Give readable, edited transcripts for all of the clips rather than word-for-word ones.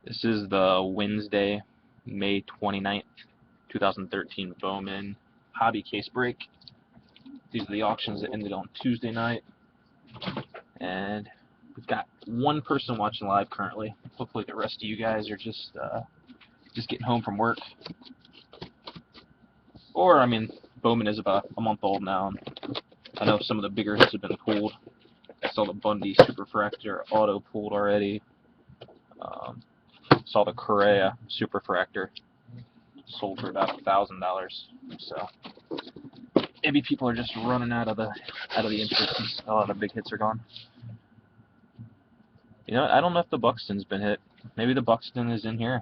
This is the Wednesday, May 29th, 2013 Bowman hobby case break. These are the auctions that ended on Tuesday night. And we've got one person watching live currently. Hopefully the rest of you guys are just getting home from work. Or, I mean, Bowman is about a month old now. And I know some of the bigger hits have been pulled. I saw the Bundy Superfractor auto pulled already. Saw the Correa Superfractor sold for about $1,000. So maybe people are just running out of the interest since a lot of the big hits are gone. You know, I don't know if the Buxton's been hit. Maybe the Buxton is in here.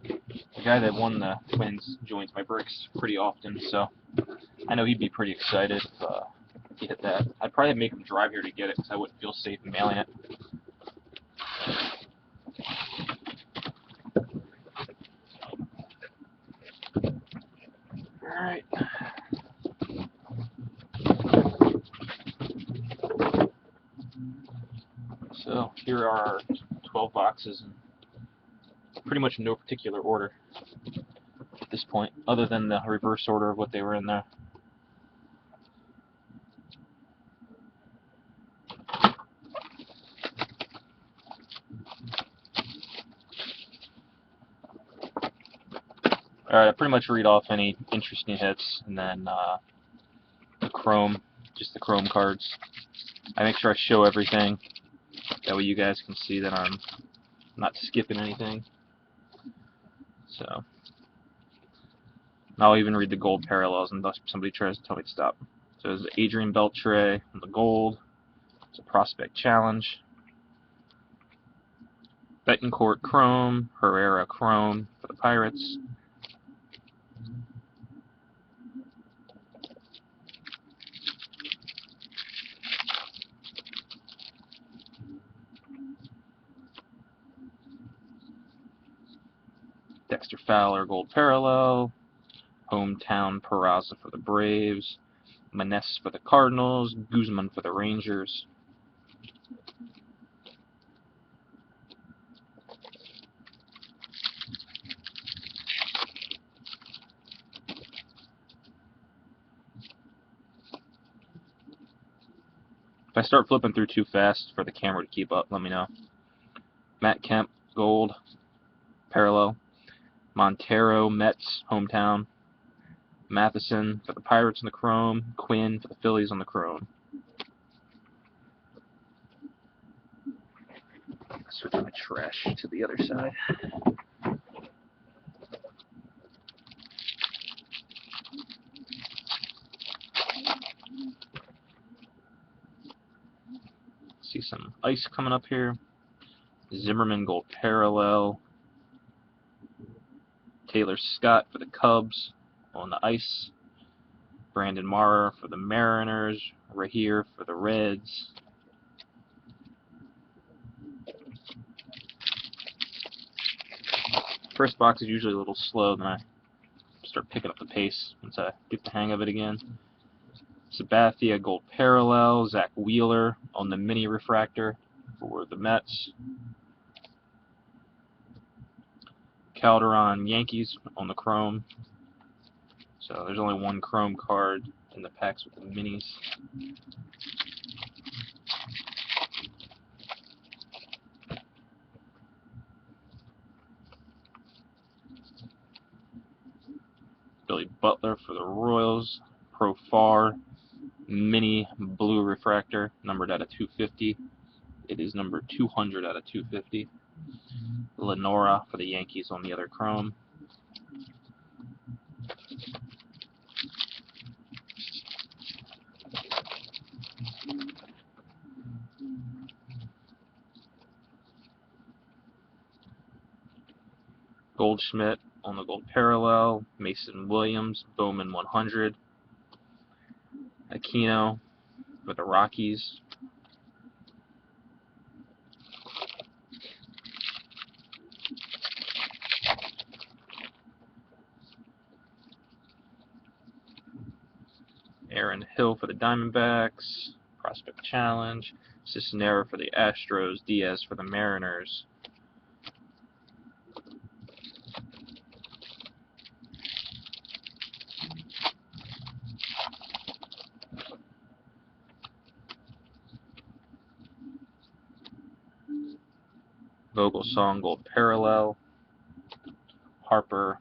The guy that won the Twins joins my breaks pretty often, so I know he'd be pretty excited if he hit that. I'd probably make him drive here to get it because I wouldn't feel safe mailing it. Alright. So here are our 12 boxes in pretty much no particular order at this point, other than the reverse order of what they were in there. Alright, I pretty much read off any interesting hits, and then the chrome, just the chrome cards. I make sure I show everything, that way you guys can see that I'm not skipping anything. So, I'll even read the gold parallels unless somebody tries to tell me to stop. So there's the Adrian Beltre on the gold. It's a prospect challenge. Betancourt chrome, Herrera chrome for the Pirates. Dexter Fowler gold parallel. Hometown Peraza for the Braves. Maness for the Cardinals. Guzman for the Rangers. If I start flipping through too fast for the camera to keep up, let me know. Matt Kemp, gold, parallel. Montero, Mets, hometown. Matheson for the Pirates on the chrome. Quinn for the Phillies on the chrome. Switch my trash to the other side. See some ice coming up here. Zimmerman gold parallel. Taylor Scott for the Cubs on the ice. Brandon Mara for the Mariners. Rahir for the Reds. First box is usually a little slow, then I start picking up the pace once I get the hang of it again. Sabathia gold parallel. Zach Wheeler on the mini refractor for the Mets. Calderon Yankees on the chrome. So there's only one chrome card in the packs with the minis. Billy Butler for the Royals. Profar mini blue refractor, numbered out of 250. It is number 200 out of 250. Lenora for the Yankees on the other chrome. Goldschmidt on the gold parallel. Mason Williams, Bowman 100. Aquino for the Rockies. Aaron Hill for the Diamondbacks. Prospect Challenge. Cisnero for the Astros. Diaz for the Mariners. Vogelsong Gold Parallel. Harper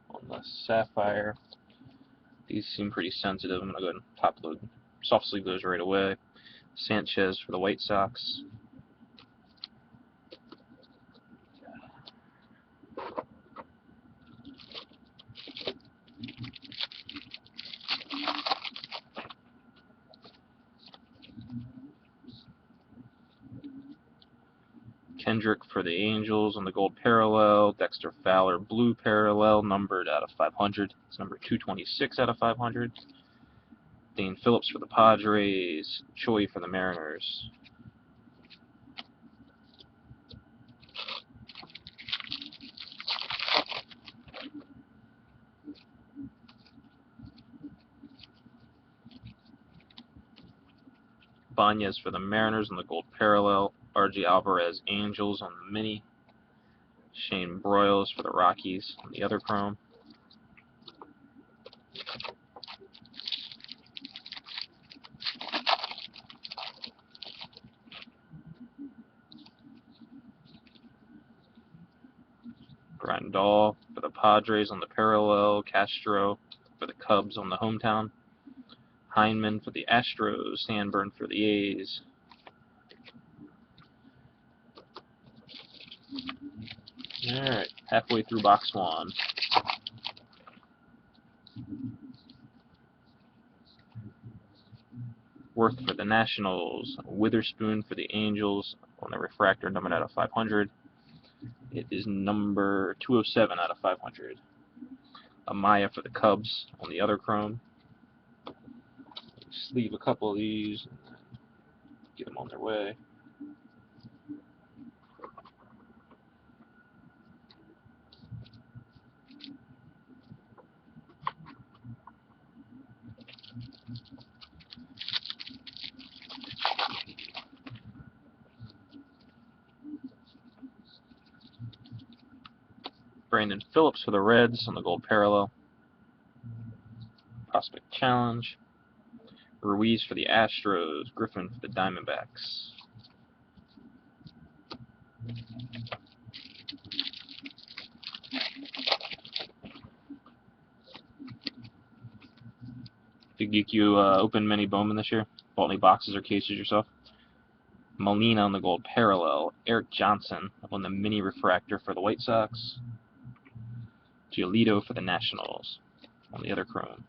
on the Sapphire. These seem pretty sensitive. I'm going to go ahead and top load. Soft sleeve those right away. Sanchez for the White Sox. Kendrick for the Angels on the Gold Parallel. Dexter Fowler Blue Parallel, numbered out of 500. It's number 226 out of 500. Dane Phillips for the Padres. Choi for the Mariners. Banez for the Mariners on the Gold Parallel. R.J. Alvarez Angels on the Mini. Shane Broyles for the Rockies on the other chrome. Grandal for the Padres on the Parallel. Castro for the Cubs on the Hometown. Heineman for the Astros. Sanborn for the A's. Alright, halfway through box one. Worth for the Nationals. Witherspoon for the Angels on the refractor, numbered out of 500. It is number 207 out of 500. Amaya for the Cubs on the other chrome. Sleeve a couple of these and get them on their way. Brandon Phillips for the Reds on the Gold Parallel. Prospect Challenge. Ruiz for the Astros. Griffin for the Diamondbacks. Did you open many Bowman this year? Bought any boxes or cases yourself? Molina on the Gold Parallel. Eric Johnson on the Mini Refractor for the White Sox. Giolito for the Nationals on the other chrome.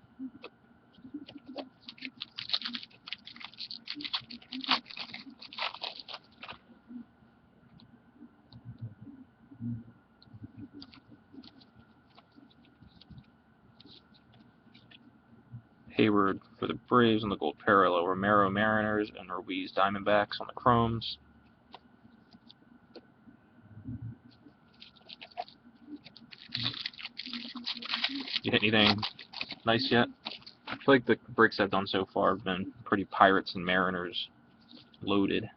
Hayward for the Braves on the Gold Parallel. Romero Mariners and Ruiz Diamondbacks on the chromes. You hit anything nice yet? I feel like the breaks I've done so far have been pretty Pirates and Mariners loaded.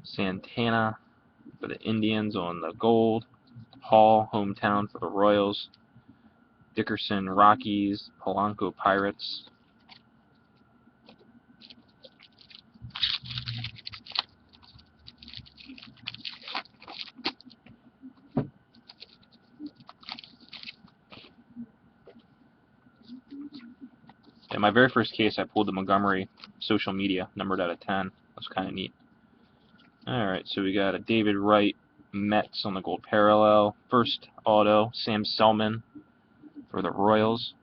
Santana for the Indians on the Gold. Hall, Hometown for the Royals. Dickerson, Rockies. Polanco, Pirates. In my very first case, I pulled the Montgomery Social Media, numbered out of 10. That's kind of neat. Alright, so we got a David Wright Mets on the Gold Parallel. First auto, Sam Selman for the Royals.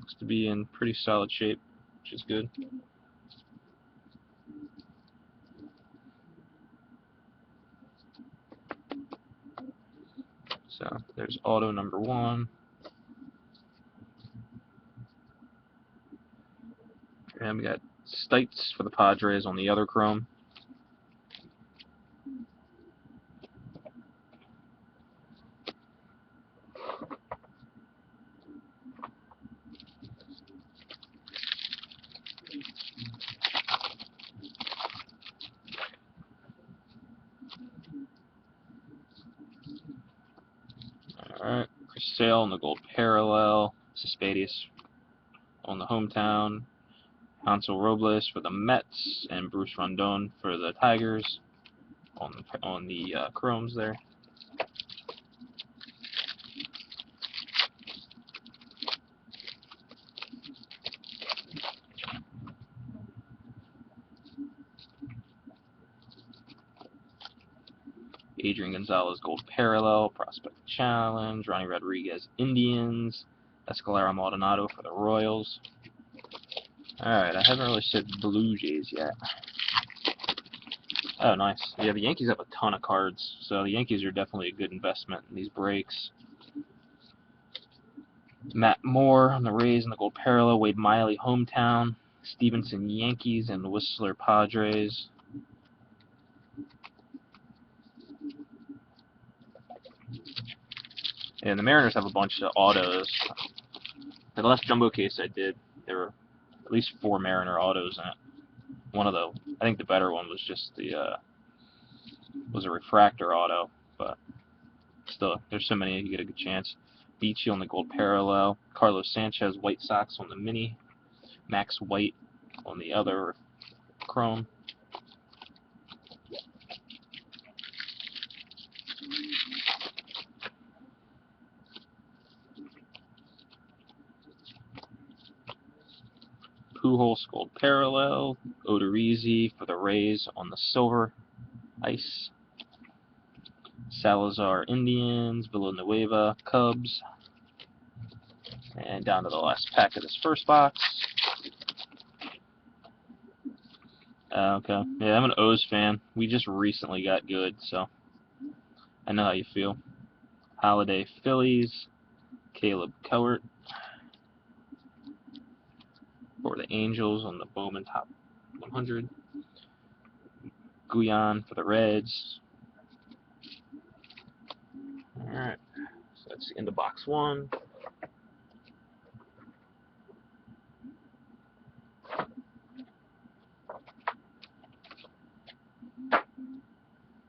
Looks to be in pretty solid shape, which is good. So there's auto number 1. And we got Stites for the Padres on the other chrome. Sale on the gold parallel. Cespedes on the hometown. Hansel Robles for the Mets, and Bruce Rondon for the Tigers on the chromes there. Adrian Gonzalez Gold Parallel, Prospect Challenge, Ronnie Rodriguez Indians, Escalera Maldonado for the Royals. Alright, I haven't really said Blue Jays yet. Oh, nice. Yeah, the Yankees have a ton of cards, so the Yankees are definitely a good investment in these breaks. Matt Moore on the Rays in the Gold Parallel, Wade Miley hometown, Stevenson Yankees, and Whistler Padres. And the Mariners have a bunch of autos. The last jumbo case I did, there were at least 4 Mariner autos in it. One of the, I think the better one was just the, was a refractor auto, but still, there's so many you get a good chance. Beachy on the Gold Parallel, Carlos Sanchez White Sox on the mini, Max White on the other chrome. Pujols Gold Parallel, Odorizzi for the Rays on the silver ice. Salazar Indians, Villanueva Cubs. And down to the last pack of this first box. Okay, yeah, I'm an O's fan. We just recently got good, so I know how you feel. Holiday Phillies, Caleb Cowart for the Angels on the Bowman Top 100. Guyan for the Reds. Alright, so that's the end of box 1.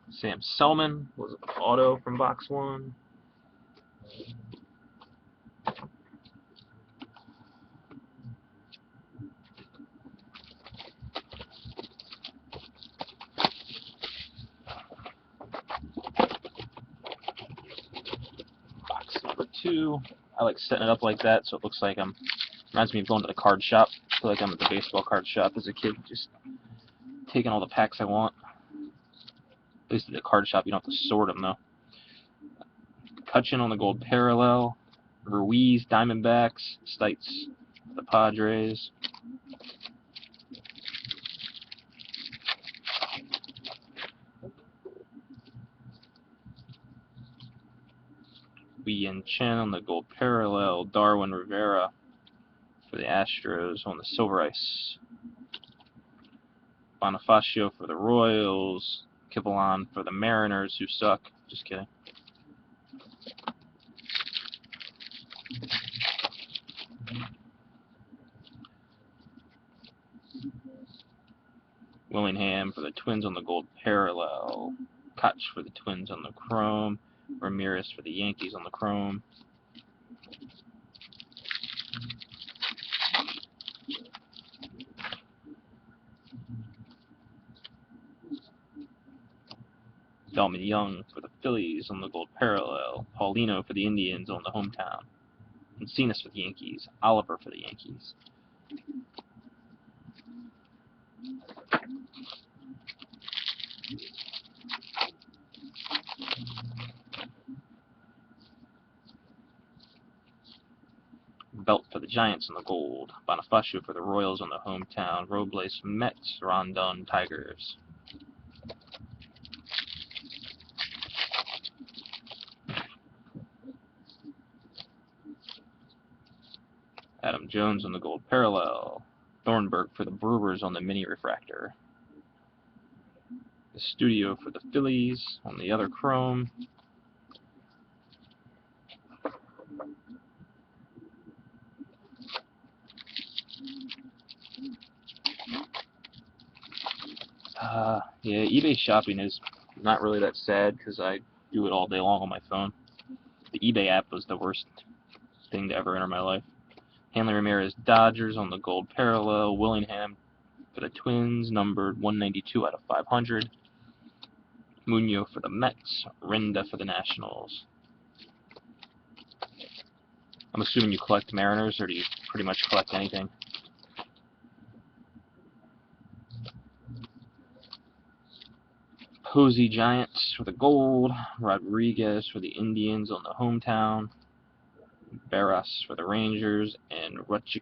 Sam Selman was an auto from box 1. Box number 2. I like setting it up like that so it looks like reminds me of going to the card shop. I feel like I'm at the baseball card shop as a kid, just taking all the packs I want. At least at the card shop, you don't have to sort them though. Cutchin on the Gold Parallel, Ruiz Diamondbacks, Stites the Padres. Wei Yin Chen on the Gold Parallel, Darwin Rivera for the Astros on the silver ice. Bonifacio for the Royals, Kivalon for the Mariners, who suck. Just kidding. Willingham for the Twins on the Gold Parallel, Koch for the Twins on the chrome, Ramirez for the Yankees on the chrome. Delman Young for the Phillies on the Gold Parallel, Paulino for the Indians on the hometown, Encinas for the Yankees, Oliver for the Yankees. Belt for the Giants on the Gold, Bonifacio for the Royals on the hometown, Robles Mets, Rondon Tigers. Adam Jones on the Gold Parallel, Thornburg for the Brewers on the mini refractor. The Studio for the Phillies on the other chrome. Yeah, eBay shopping is not really that sad because I do it all day long on my phone. The eBay app was the worst thing to ever enter my life. Hanley Ramirez, Dodgers on the gold parallel. Willingham for the Twins, numbered 192 out of 500. Munoz for the Mets. Renda for the Nationals. I'm assuming you collect Mariners, or do you pretty much collect anything? Posey Giants for the gold. Rodriguez for the Indians on the hometown. Barras for the Rangers. And Rutschik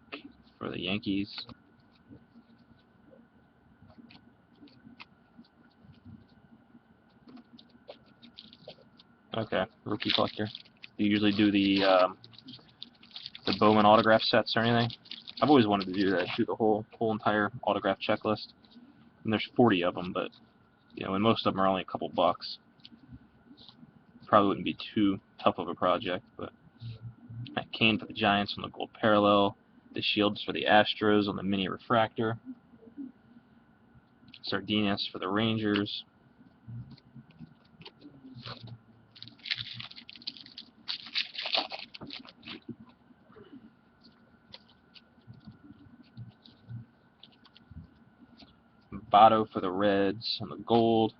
for the Yankees. Okay, rookie collector. Do you usually do the Bowman autograph sets or anything? I've always wanted to do that, do the whole entire autograph checklist. And there's 40 of them, but you know, and most of them are only a couple bucks. Probably wouldn't be too tough of a project, but Matt Cain for the Giants on the gold parallel. The Shields for the Astros on the mini refractor. Sardinas for the Rangers. Votto for the Reds on the gold.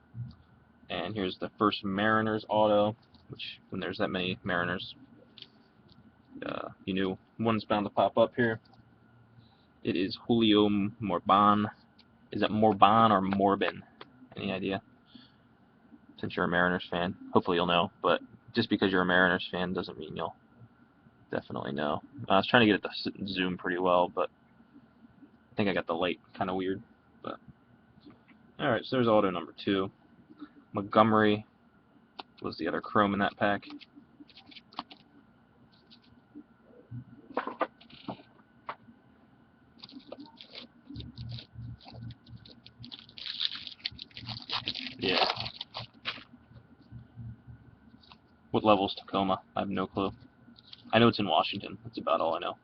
And here's the first Mariners auto, which when there's that many Mariners, you knew one's bound to pop up here. It is Julio Morban. Is it Morban or Morbin? Any idea? Since you're a Mariners fan, hopefully you'll know. But just because you're a Mariners fan doesn't mean you'll definitely know. I was trying to get it to zoom pretty well, but I think I got the light kind of weird. But all right, so there's auto number 2. Montgomery was the other chrome in that pack. Yeah. What level's Tacoma? I have no clue. I know it's in Washington. That's about all I know.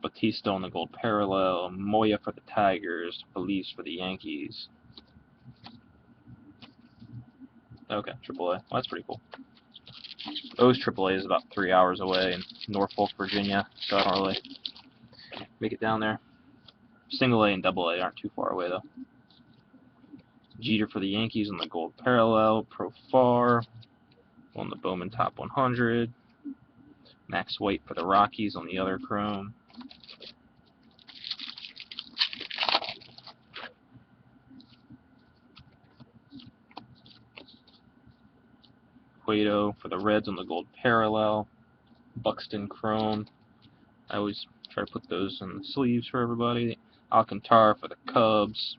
Batista on the gold parallel. Moya for the Tigers. Feliz for the Yankees. Okay, AAA. Well, that's pretty cool. O's AAA is about 3 hours away in Norfolk, Virginia, so I don't really make it down there. Single A and Double A aren't too far away, though. Jeter for the Yankees on the gold parallel. Profar on the Bowman top 100. Max White for the Rockies on the other chrome. Cueto for the Reds on the gold parallel. Buxton chrome. I always try to put those in the sleeves for everybody. Alcantara for the Cubs.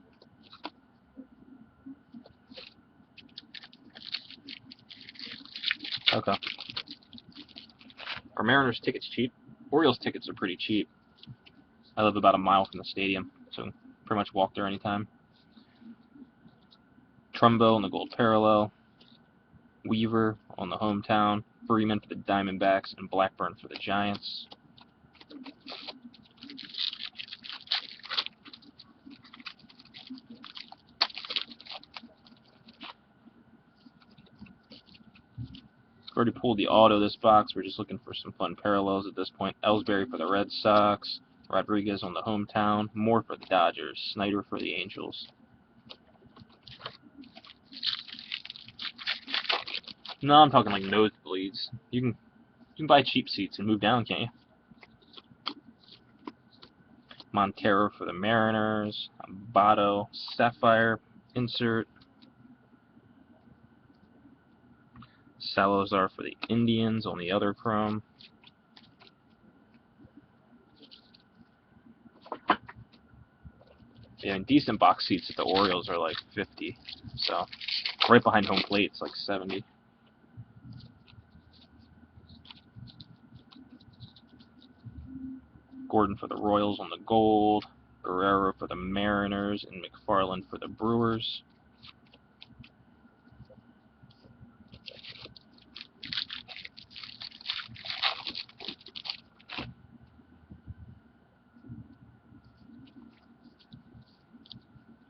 Okay. Are Mariners tickets cheap? Orioles tickets are pretty cheap. I live about a mile from the stadium, so pretty much walk there anytime. Trumbo on the gold parallel. Weaver on the hometown. Freeman for the Diamondbacks, and Blackburn for the Giants. Already pulled the auto this box. We're just looking for some fun parallels at this point. Ellsbury for the Red Sox. Rodriguez on the hometown. Moore for the Dodgers. Snyder for the Angels. No, I'm talking like nosebleeds. You can buy cheap seats and move down, can't you? Montero for the Mariners. Votto. Sapphire insert. Salazar for the Indians on the other chrome. Yeah, and decent box seats at the Orioles are like 50. So right behind home plate, it's like 70. Gordon for the Royals on the gold. Guerrero for the Mariners, and McFarland for the Brewers.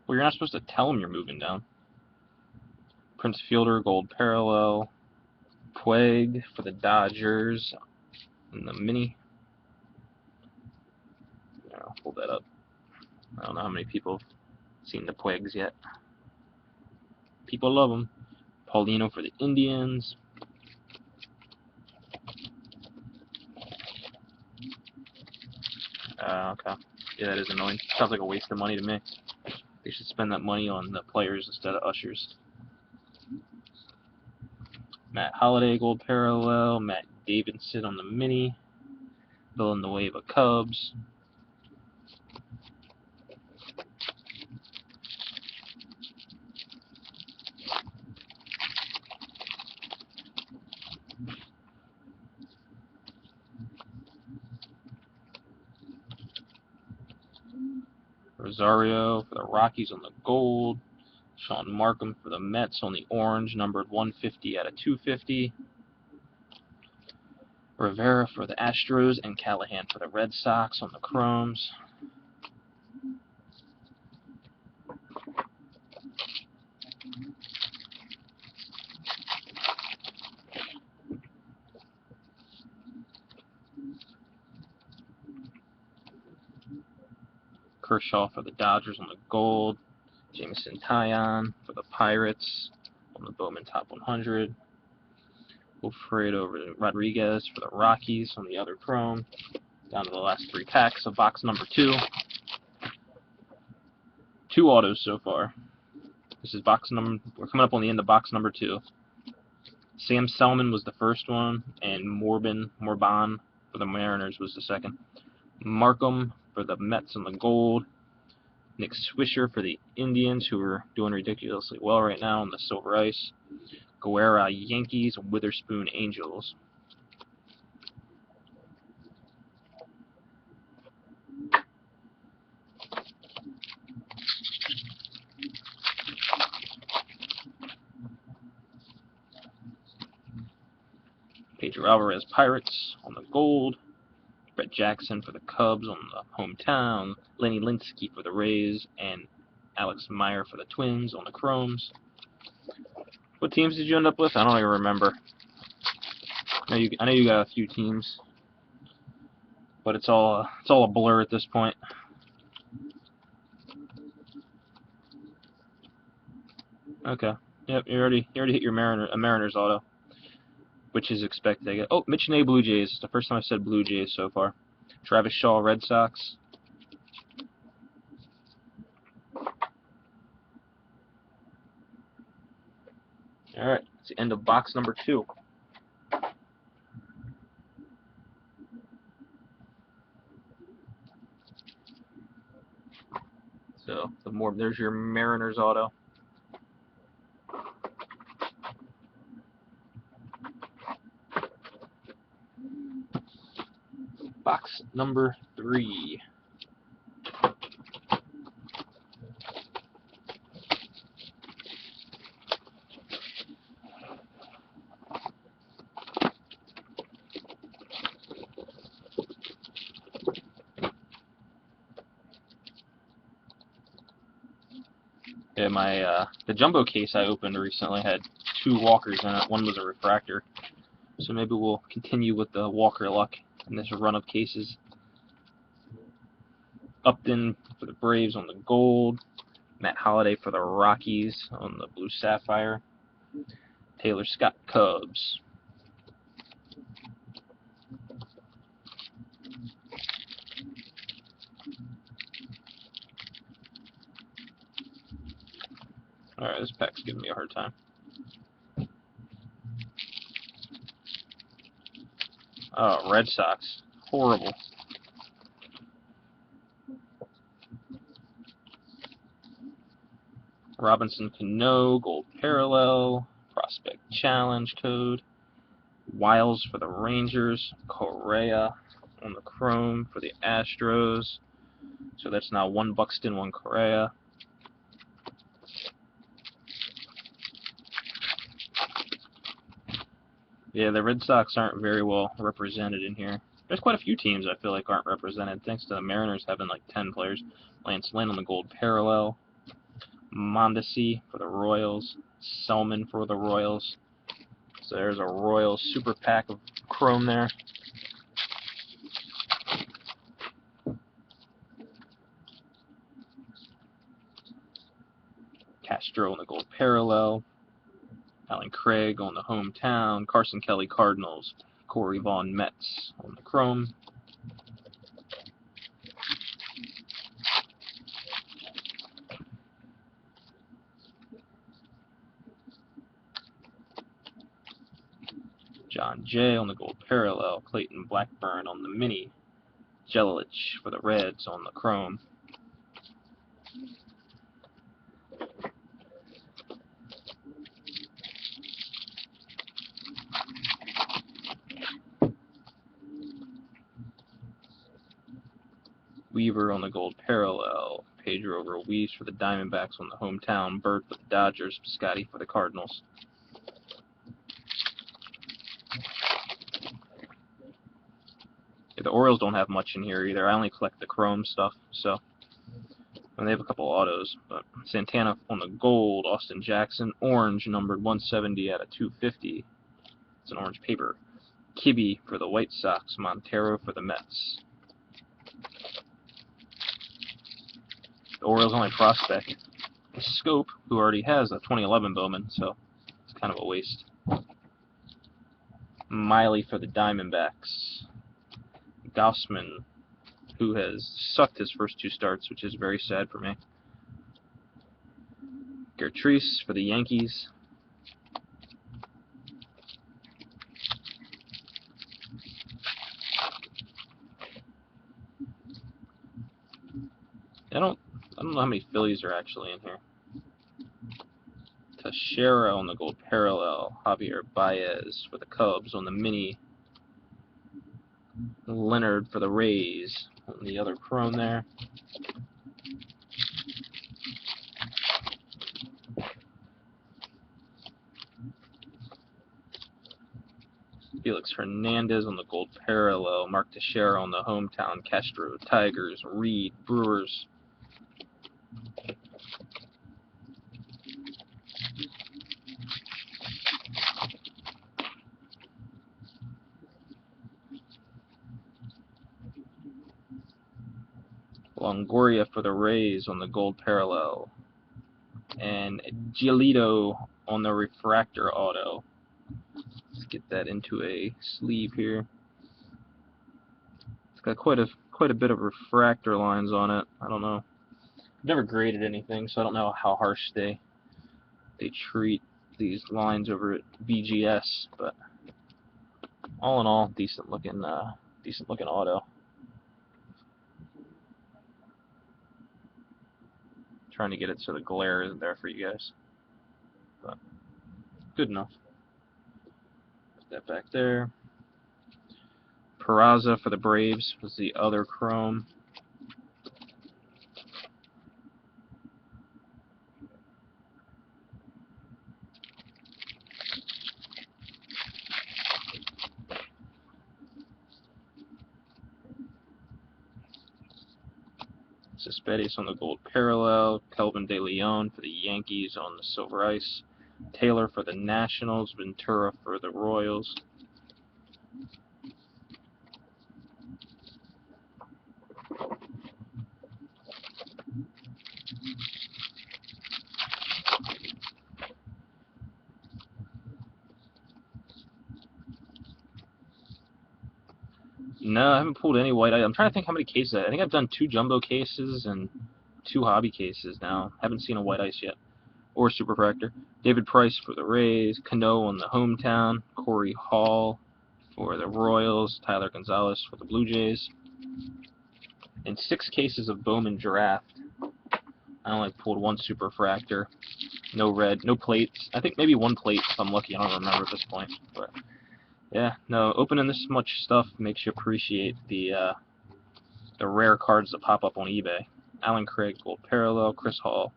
Well, you're not supposed to tell them you're moving down. Prince Fielder, gold parallel. Puig for the Dodgers in the mini. I'll hold that up. I don't know how many people have seen the Puigs yet. People love them. Paulino for the Indians. Okay. Yeah, that is annoying. Sounds like a waste of money to me. They should spend that money on the players instead of ushers. Matt Holliday gold parallel. Matt Davidson on the mini. Villanueva Cubs. Rosario for the Rockies on the gold. Sean Markham for the Mets on the orange, numbered 150 out of 250. Rivera for the Astros and Callahan for the Red Sox on the chromes. Kershaw for the Dodgers on the gold. Jameson Taillon for the Pirates on the Bowman Top 100. Wilfredo Rodriguez for the Rockies on the other chrome. Down to the last 3 packs of box number 2. 2 autos so far. This is box number. We're coming up on the end of box number 2. Sam Selman was the first one, and Morban for the Mariners was the second. Markham for the Mets on the gold. Nick Swisher for the Indians, who are doing ridiculously well right now on the silver ice. Guerra Yankees, Witherspoon Angels. Pedro Alvarez Pirates on the gold. Brett Jackson for the Cubs on the hometown. Lenny Linsky for the Rays, and Alex Meyer for the Twins on the chromes. What teams did you end up with? I don't even remember. I know you got a few teams, but it's all a blur at this point. Okay. Yep, you already hit your Mariners auto, which is expected. I guess. Oh, Mitch Nay Blue Jays. It's the first time I've said Blue Jays so far. Travis Shaw Red Sox. All right, it's the end of box number 2. So there's your Mariners auto. Box number 3. Yeah, the jumbo case I opened recently had 2 Walkers in it. One was a refractor. So maybe we'll continue with the Walker luck in this run of cases. Upton for the Braves on the gold. Matt Holliday for the Rockies on the blue sapphire. Taylor Scott Cubs. Alright, this pack's giving me a hard time. Oh, Red Sox. Horrible. Robinson Cano, gold parallel. Prospect challenge code. Wiles for the Rangers. Correa on the chrome for the Astros. So that's now 1 Buxton, 1 Correa. Yeah, the Red Sox aren't very well represented in here. There's quite a few teams I feel like aren't represented, thanks to the Mariners having like 10 players. Lance Lynn on the gold parallel. Mondesi for the Royals. Selman for the Royals. So there's a Royal Super Pack of Chrome there. Castro on the Gold Parallel. Alan Craig on the Hometown. Carson Kelly Cardinals. Corey Vaughn Mets on the Chrome. John Jay on the Gold Parallel. Clayton Blackburn on the Mini. Jelich for the Reds on the Chrome. Weaver on the Gold Parallel. Pedro Ruiz for the Diamondbacks on the Hometown. Bird for the Dodgers. Scotty for the Cardinals. Yeah, the Orioles don't have much in here either. I only collect the Chrome stuff, so. And they have a couple autos. But Santana on the Gold. Austin Jackson. Orange, numbered 170 out of 250. It's an orange paper. Kibbe for the White Sox. Montero for the Mets. The Orioles' only prospect is Scope, who already has a 2011 Bowman, so it's kind of a waste. Miley for the Diamondbacks. Gaussman, who has sucked his first two starts, which is very sad for me. Gertrude for the Yankees. I don't know how many Phillies are actually in here. Teixeira on the Gold Parallel. Javier Baez for the Cubs on the Mini. Leonard for the Rays on the other Chrome there. Felix Hernandez on the Gold Parallel. Mark Teixeira on the Hometown. Castro, Tigers. Reed, Brewers. Longoria for the Rays on the Gold Parallel. And Giolito on the Refractor Auto. Let's get that into a sleeve here. It's got quite a bit of refractor lines on it. I don't know. I've never graded anything, so I don't know how harsh they treat these lines over at BGS, but all in all, decent looking auto. Trying to get it so the glare isn't there for you guys, but good enough. Put that back there. Peraza for the Braves was the other Chrome. Cespedes on the Gold Parallel. Kelvin De Leon for the Yankees on the Silver Ice. Taylor for the Nationals. Ventura for the Royals. No, I haven't pulled any white. I'm trying to think how many cases. I think I've done 2 jumbo cases and 2 hobby cases now. Haven't seen a white ice yet. Or super refractor. David Price for the Rays. Cano on the Hometown. Corey Hall for the Royals. Tyler Gonzalez for the Blue Jays. And 6 cases of Bowman Draft. I only pulled 1 super refractor. No red, no plates. I think maybe 1 plate if I'm lucky. I don't remember at this point. But yeah, no, opening this much stuff makes you appreciate the rare cards that pop up on eBay. Alan Craig, Gold Parallel. Chris Hall,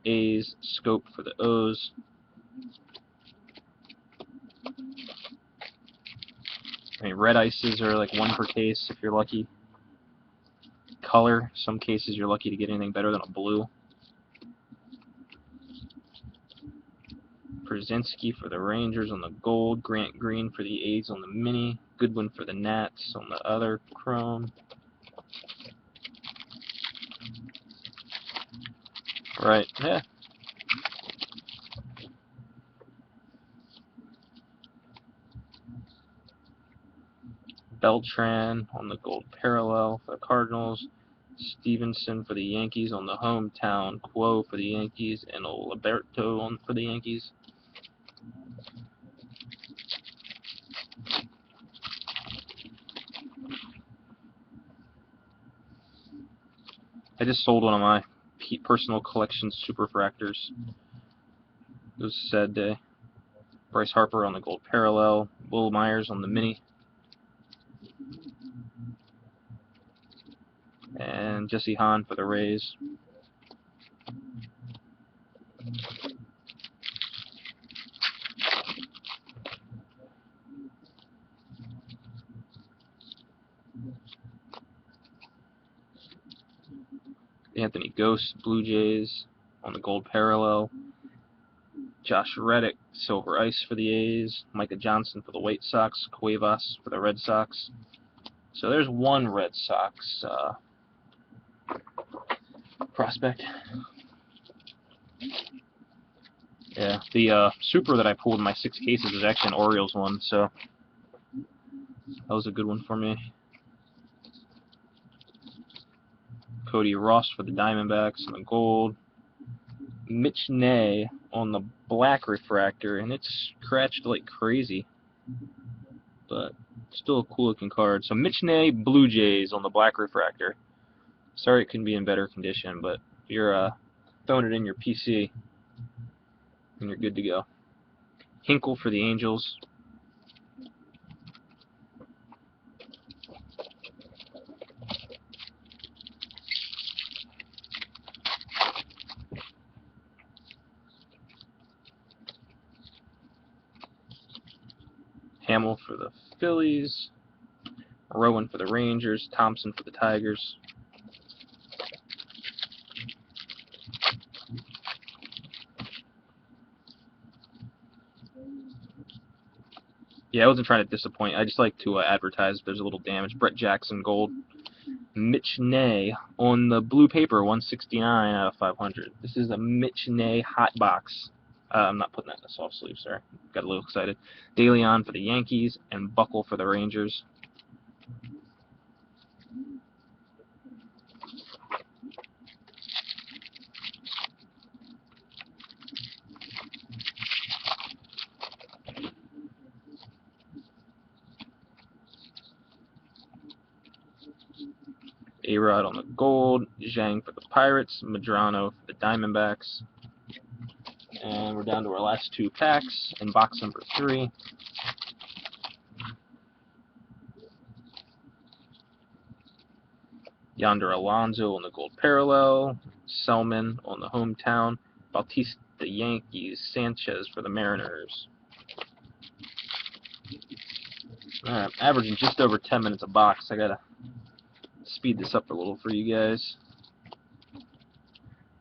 A's. Scope for the O's. I mean, red ices are like 1 per case if you're lucky. Color, some cases you're lucky to get anything better than a blue. Krasinski for the Rangers on the gold. Grant Green for the A's on the mini. Goodwin for the Nats on the other chrome. Right, yeah. Beltran on the gold parallel for the Cardinals. Stevenson for the Yankees on the hometown. Quo for the Yankees. And Liberto for the Yankees. I just sold one of my personal collection superfractors. It was a sad day. Bryce Harper on the gold parallel. Will Myers on the mini. And Jesse Hahn for the Rays. Anthony Ghost, Blue Jays on the gold parallel. Josh Reddick, Silver Ice for the A's. Micah Johnson for the White Sox. Cuevas for the Red Sox. So there's one Red Sox prospect. Yeah, the super that I pulled in my 6 cases is actually an Orioles one, so that was a good one for me. Cody Ross for the Diamondbacks on the gold. Mitch Ney on the black refractor, and it's scratched like crazy, but still a cool looking card. So Mitch Ney, Blue Jays on the black refractor. Sorry it couldn't be in better condition, but if you're throwing it in your PC, and you're good to go. Hinkle for the Angels. Hamill for the Phillies. Rowan for the Rangers. Thompson for the Tigers. Yeah, I wasn't trying to disappoint. I just like to advertise if there's a little damage. Brett Jackson, gold. Mitch Ney on the blue paper, 169 out of 500. This is a Mitch Ney hot box. I'm not putting that in the soft sleeve, sorry. Got a little excited. De Leon for the Yankees and Buckle for the Rangers. A-Rod on the gold, Zhang for the Pirates, Medrano for the Diamondbacks. And we're down to our last 2 packs in box number 3. Yonder Alonso on the gold parallel, Selman on the hometown, Bautista Yankees, Sanchez for the Mariners. Alright, averaging just over 10 minutes a box. I gotta speed this up a little for you guys.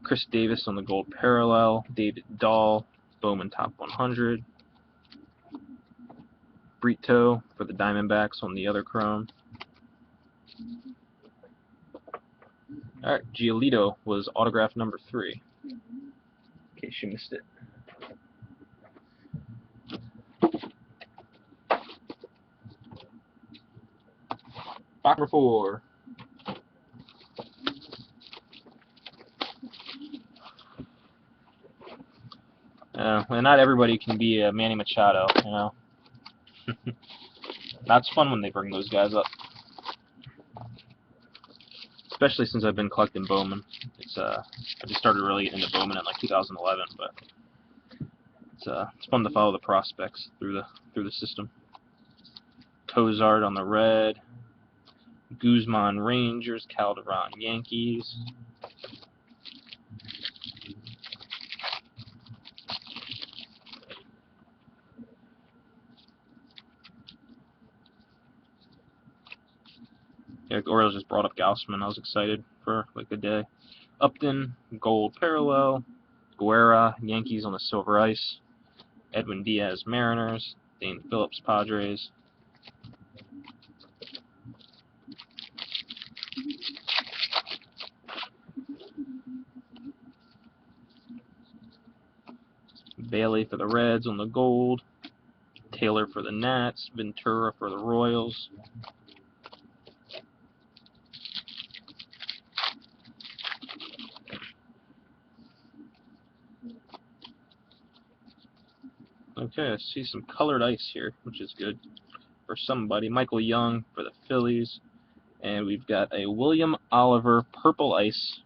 Chris Davis on the gold parallel, David Dahl, Bowman top 100. Brito for the Diamondbacks on the other chrome. Alright, Giolito was autograph number 3, in case you missed it. Box number 4. And not everybody can be a Manny Machado, you know. That's fun when they bring those guys up. Especially since I've been collecting Bowman. I just started really getting into Bowman in like 2011, but it's fun to follow the prospects through the system. Cozart on the red, Guzman Rangers, Calderon Yankees. Yeah, Orioles just brought up Gaussman. I was excited for like a day. Upton, gold parallel. Guerra, Yankees on the silver ice. Edwin Diaz, Mariners. Dane Phillips, Padres. Bailey for the Reds on the gold. Taylor for the Nats. Ventura for the Royals. Okay, I see some colored ice here, which is good for somebody. Michael Young for the Phillies. And we've got a William Oliver purple ice,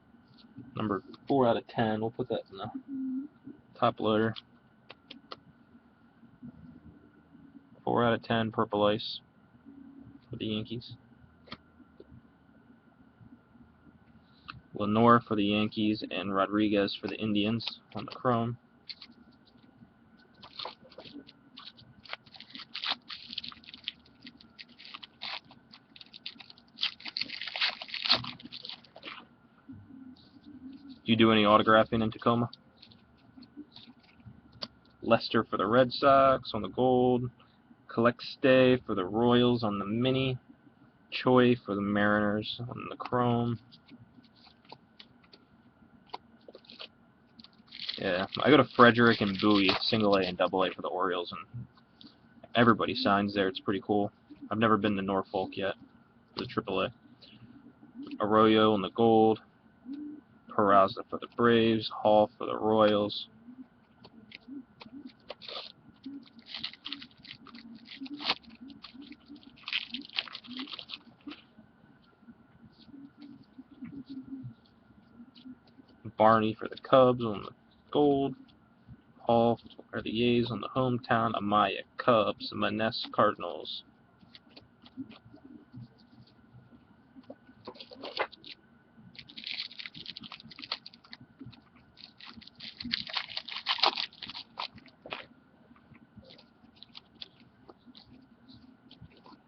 number 4 out of 10. We'll put that in the top loader. 4 out of 10 purple ice for the Yankees. Lenore for the Yankees and Rodriguez for the Indians on the chrome. Do you do any autographing in Tacoma? Lester for the Red Sox on the gold. Calixte for the Royals on the mini. Choi for the Mariners on the chrome. Yeah, I go to Frederick and Bowie, single A and double A for the Orioles, and everybody signs there. It's pretty cool. I've never been to Norfolk yet, the triple A. Arroyo on the gold. Peraza for the Braves. Hall for the Royals. Barney for the Cubs on the gold. Hall for the A's on the hometown. Amaya Cubs. Maness Cardinals.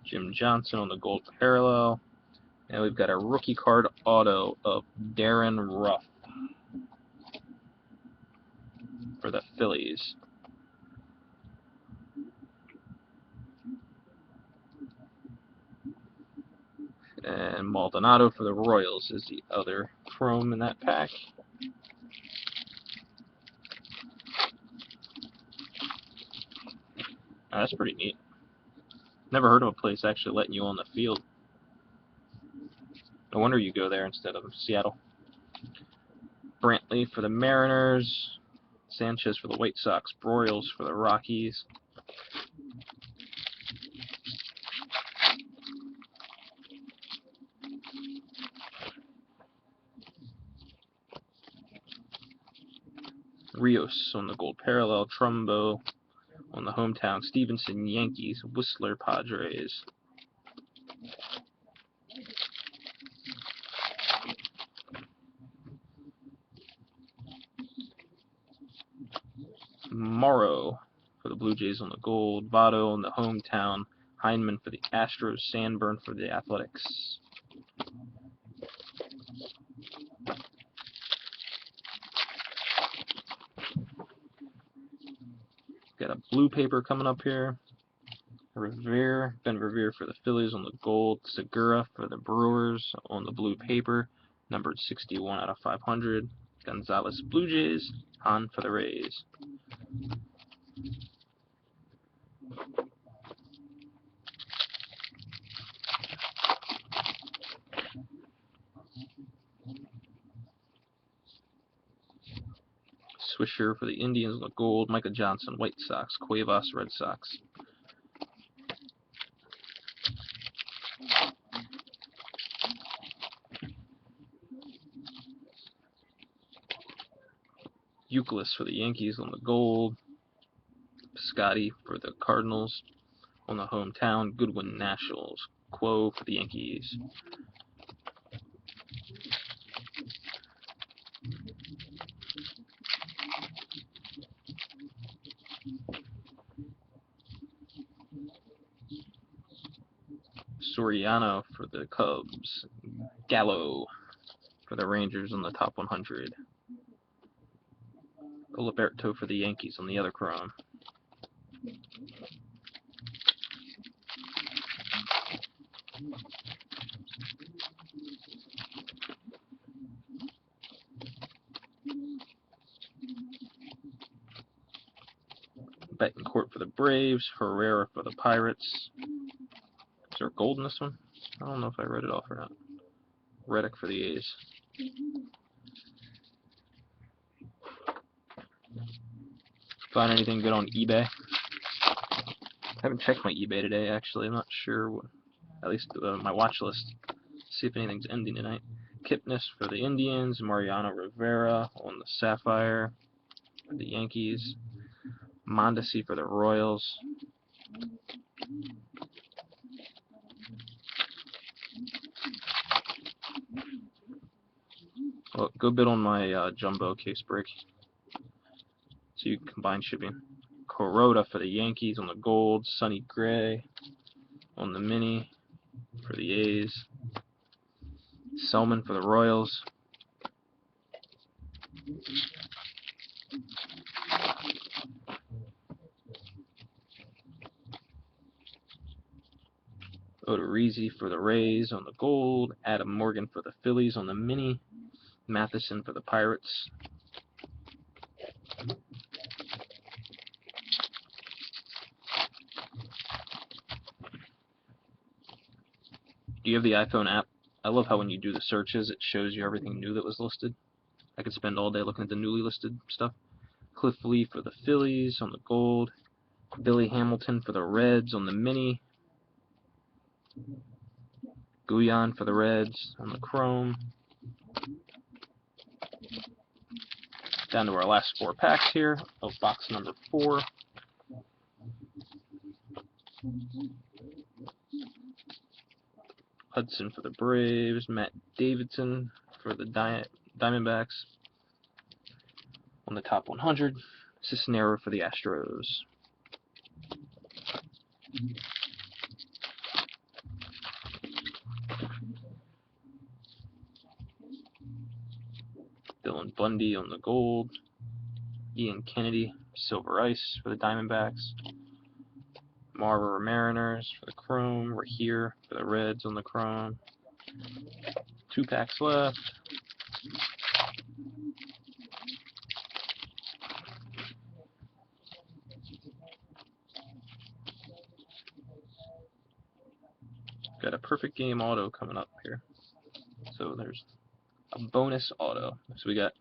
Jim Johnson on the gold parallel. And we've got a rookie card auto of Darren Ruff for the Phillies. And Maldonado for the Royals is the other chrome in that pack. Oh, that's pretty neat. Never heard of a place actually letting you on the field. No wonder you go there instead of Seattle. Brantley for the Mariners. Sanchez for the White Sox. Broyles for the Rockies. Rios on the gold parallel. Trumbo on the hometown. Stevenson, Yankees. Whistler, Padres. Morrow for the Blue Jays on the gold. Votto on the hometown. Heineman for the Astros. Sandburn for the Athletics. Got a blue paper coming up here. Revere, Ben Revere for the Phillies on the gold. Segura for the Brewers on the blue paper, numbered 61 out of 500. Gonzalez Blue Jays. Hahn for the Rays. Swisher for the Indians on the gold. Micah Johnson, White Sox. Cuevas, Red Sox. Euclid for the Yankees on the gold. Piscotti for the Cardinals on the hometown. Goodwin Nationals. Quo for the Yankees. Soriano for the Cubs. Gallo for the Rangers on the top 100. Gilberto for the Yankees on the other chrome. Betancourt for the Braves, Herrera for the Pirates. Is there gold in this one? I don't know if I read it off or not. Reddick for the A's. Find anything good on eBay? I haven't checked my eBay today, actually. I'm not sure what, at least my watch list. See if anything's ending tonight. Kipnis for the Indians, Mariano Rivera on the Sapphire for the Yankees, Mondesi for the Royals. Well, go bid on my jumbo case break. So you combine shipping. Kuroda for the Yankees on the gold, Sonny Gray on the mini for the A's, Selman for the Royals. Odorizzi for the Rays on the gold, Adam Morgan for the Phillies on the mini, Matheson for the Pirates. Do you have the iPhone app? I love how when you do the searches, it shows you everything new that was listed. I could spend all day looking at the newly listed stuff. Cliff Lee for the Phillies on the gold, Billy Hamilton for the Reds on the mini, Guyan for the Reds on the chrome. Down to our last 4 packs here of box number 4. Hudson for the Braves, Matt Davidson for the Diamondbacks on the top 100, Cisnero for the Astros. Dylan Bundy on the gold, Ian Kennedy, Silver Ice for the Diamondbacks, Marver Mariners for the chrome, Rahir for the Reds on the chrome. 2 packs left. Got a perfect game auto coming up here. So there's a bonus auto. So we got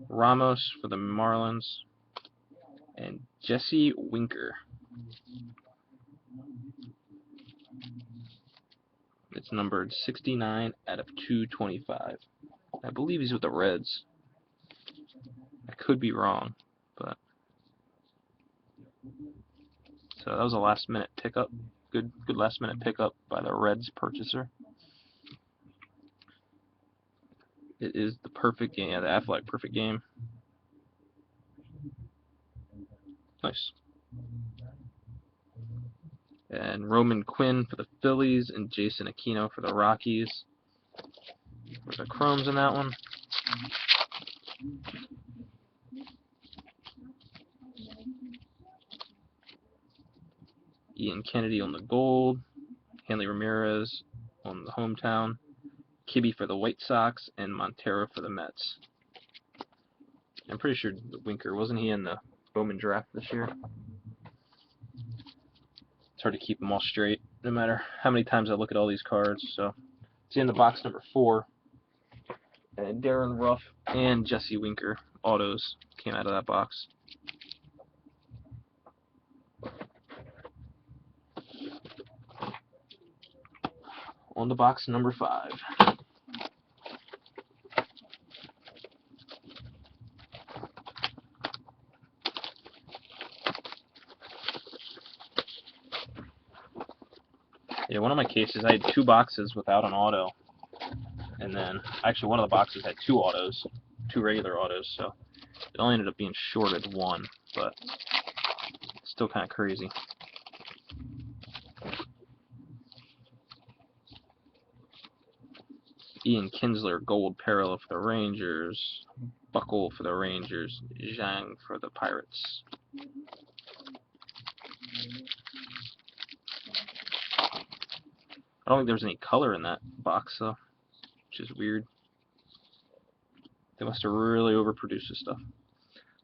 Ramos for the Marlins and Jesse Winker. It's numbered 69 out of 225. I believe he's with the Reds. I could be wrong, but so that was a last-minute pickup. Good last-minute pickup by the Reds purchaser. It is the perfect game, the Affleck perfect game. Nice. And Roman Quinn for the Phillies and Jason Aquino for the Rockies. There's the chromes in that one. Ian Kennedy on the gold, Hanley Ramirez on the hometown, Kibbe for the White Sox, and Montero for the Mets. I'm pretty sure Winker, wasn't he in the Bowman draft this year? It's hard to keep them all straight, no matter how many times I look at all these cards. So it's in the box number 4. And Darren Ruff and Jesse Winker autos came out of that box. On to box number 5. Yeah, one of my cases, I had 2 boxes without an auto. And then, actually, one of the boxes had 2 autos, 2 regular autos, so it only ended up being shorted 1, but still kind of crazy. Ian Kinsler, gold parallel for the Rangers, Buckle for the Rangers, Zhang for the Pirates. I don't think there's any color in that box, though, which is weird. They must have really overproduced this stuff.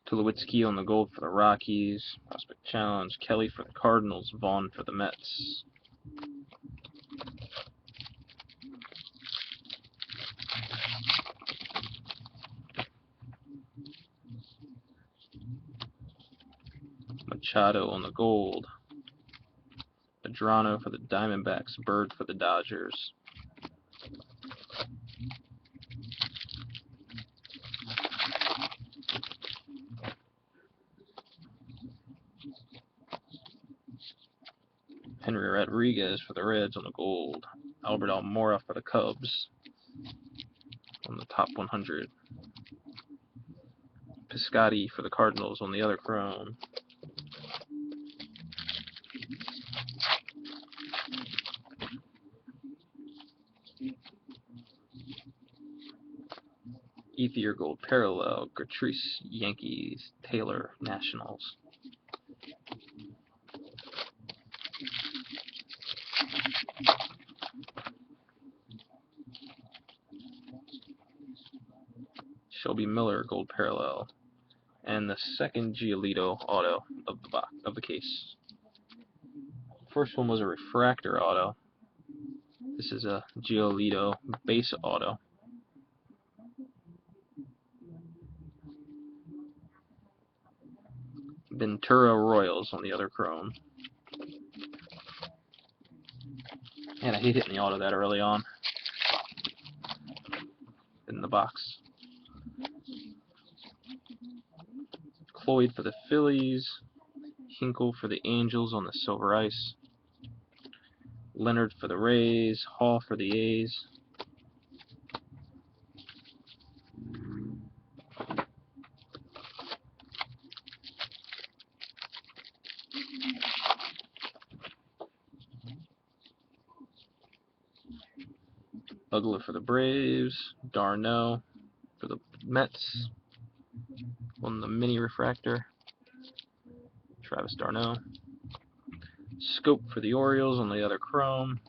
Tulowitzki on the gold for the Rockies. Prospect Challenge. Kelly for the Cardinals. Vaughn for the Mets. Machado on the gold. Adrano for the Diamondbacks. Bird for the Dodgers. Henry Rodriguez for the Reds on the gold. Albert Almora for the Cubs on the top 100. Piscotty for the Cardinals on the other chrome. Ethier gold parallel. Gratrice Yankees. Taylor Nationals. Shelby Miller gold parallel, and the second Giolito auto of the case. First one was a refractor auto. This is a Giolito base auto. Ventura Royals on the other chrome. And I hate hitting the auto that early on in the box. Cloyd for the Phillies. Hinkle for the Angels on the silver ice. Leonard for the Rays. Hall for the A's. Ugler for the Braves. Darno for the Mets on the mini refractor. Travis Darno. Scope for the Orioles on the other chrome.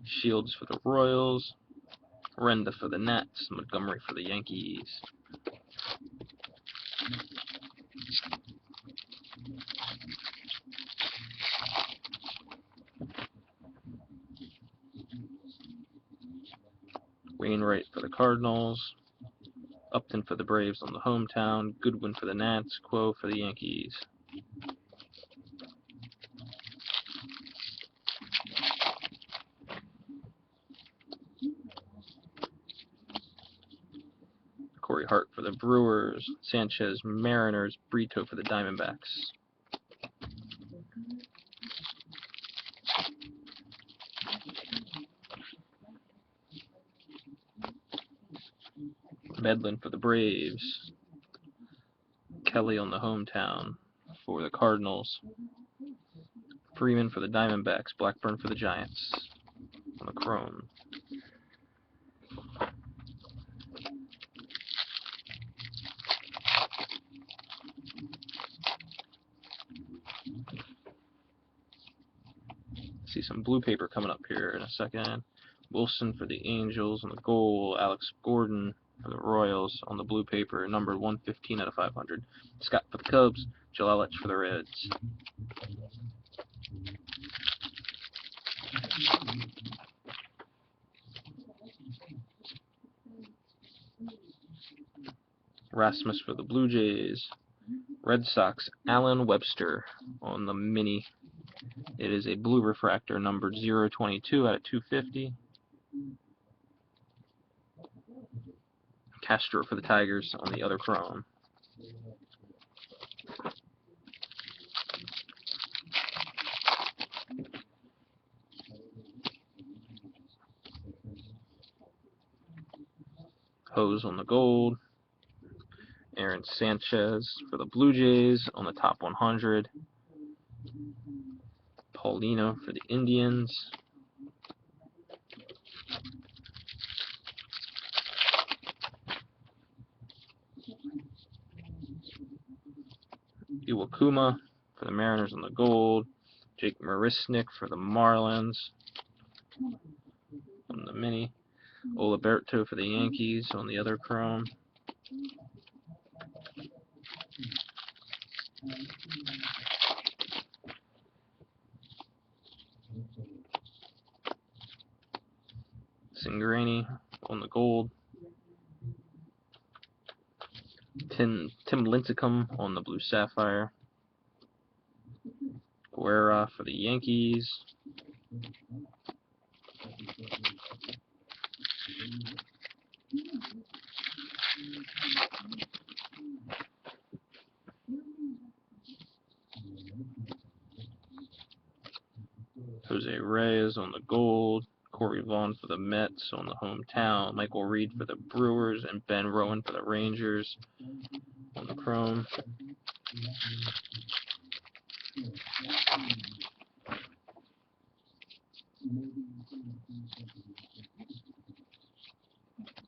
Shields for the Royals. Renda for the Nets. Montgomery for the Yankees. Wainwright for the Cardinals. Upton for the Braves on the hometown. Goodwin for the Nats. Quo for the Yankees. Corey Hart for the Brewers. Sanchez Mariners. Brito for the Diamondbacks. Medlin for the Braves. Kelly on the hometown for the Cardinals. Freeman for the Diamondbacks. Blackburn for the Giants on the chrome. See some blue paper coming up here in a second. Wilson for the Angels on the goal. Alex Gordon for the Royals on the blue paper, numbered 115 out of 500. Scott for the Cubs. Joe Yelich for the Reds. Rasmus for the Blue Jays. Red Sox, Alan Webster on the mini. It is a blue refractor, numbered 022 out of 250. Castro for the Tigers on the other chrome. Hose on the gold. Aaron Sanchez for the Blue Jays on the top 100. Paulino for the Indians. Iwakuma for the Mariners on the gold. Jake Marisnick for the Marlins on the mini. Oliberto for the Yankees on the other chrome. Singrani on the gold. Tim Lincecum on the blue sapphire. Guerra for the Yankees. Jose Reyes on the gold. Corey Vaughn for the Mets on the hometown. Michael Reed for the Brewers, and Ben Rowan for the Rangers on the chrome.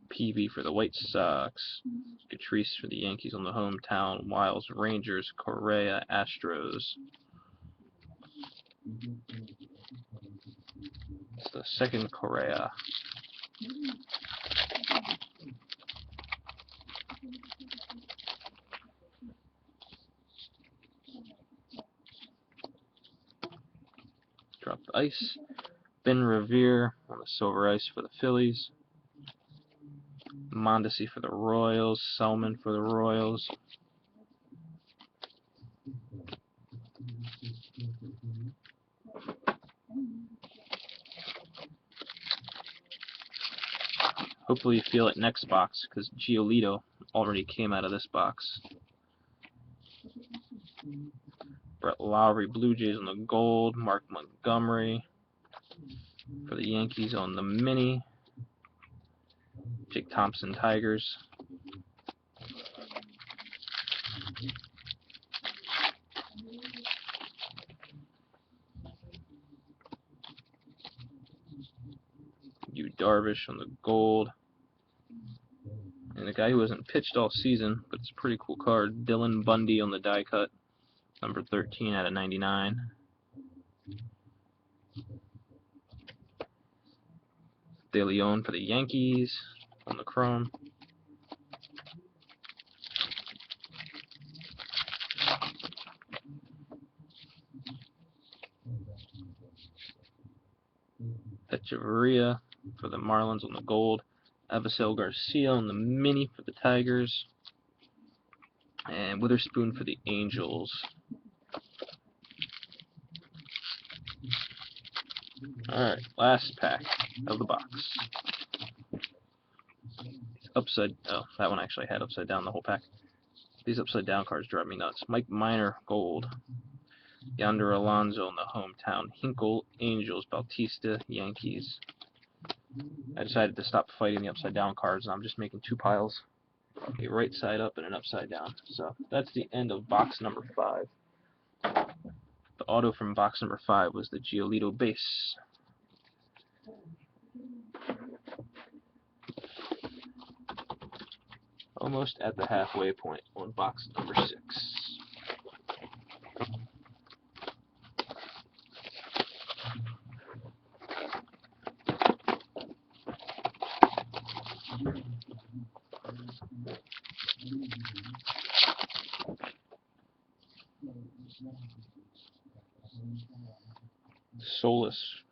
Peavy for the White Sox. Catrice for the Yankees on the hometown. Wiles Rangers. Correa Astros. It's the second Correa. Drop the ice. Ben Revere on the silver ice for the Phillies. Mondesi for the Royals. Selman for the Royals. Hopefully you feel it next box, because Giolito already came out of this box. Brett Lowry, Blue Jays on the gold. Mark Montgomery for the Yankees on the mini. Jake Thompson, Tigers. Yu Darvish on the gold. And a guy who hasn't pitched all season, but it's a pretty cool card. Dylan Bundy on the die cut. Number 13 out of 99. De Leon for the Yankees on the chrome. Echeverria for the Marlins on the gold. Avisel Garcia on the mini for the Tigers. And Witherspoon for the Angels. Alright, last pack of the box. Oh, that one actually had upside down the whole pack. These upside down cards drive me nuts. Mike Minor, gold. Yonder Alonso in the hometown. Hinkle, Angels. Bautista, Yankees. I decided to stop fighting the upside down cards, and I'm just making two piles. A right side up and an upside down. So that's the end of box number 5. The auto from box number 5 was the Giolito base. Almost at the halfway point on box number 6. Solis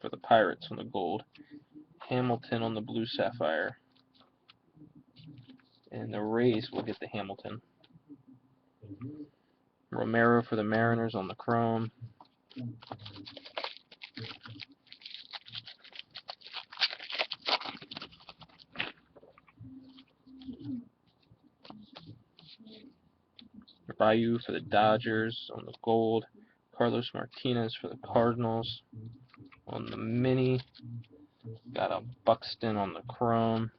for the Pirates on the gold. Hamilton on the blue sapphire. And the Rays will get the Hamilton. Romero for the Mariners on the chrome. Ryu for the Dodgers on the gold. Carlos Martinez for the Cardinals on the mini. Got a Buxton on the chrome.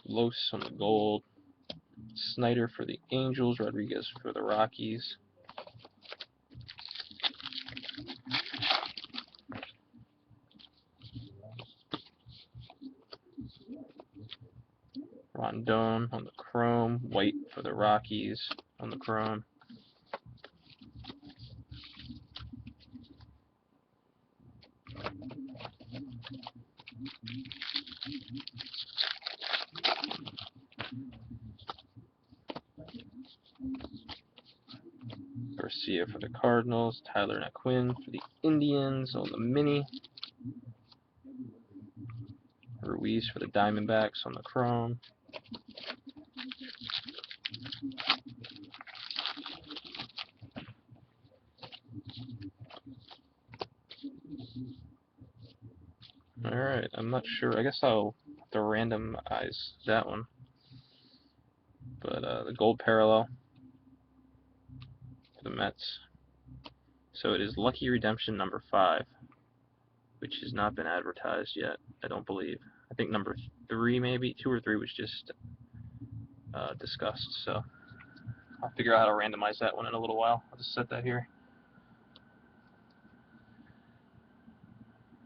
Los on the gold. Snyder for the Angels. Rodriguez for the Rockies. Rondon on the chrome. White for the Rockies on the chrome. Garcia for the Cardinals. Tyler Naquin for the Indians on the mini. Ruiz for the Diamondbacks on the chrome. Alright, I'm not sure. I guess I'll have to randomize that one. But the gold parallel for the Mets. So it is Lucky Redemption number 5, which has not been advertised yet, I don't believe. I think number 3 maybe, 2 or 3 was just discussed. So I'll figure out how to randomize that one in a little while. I'll just set that here.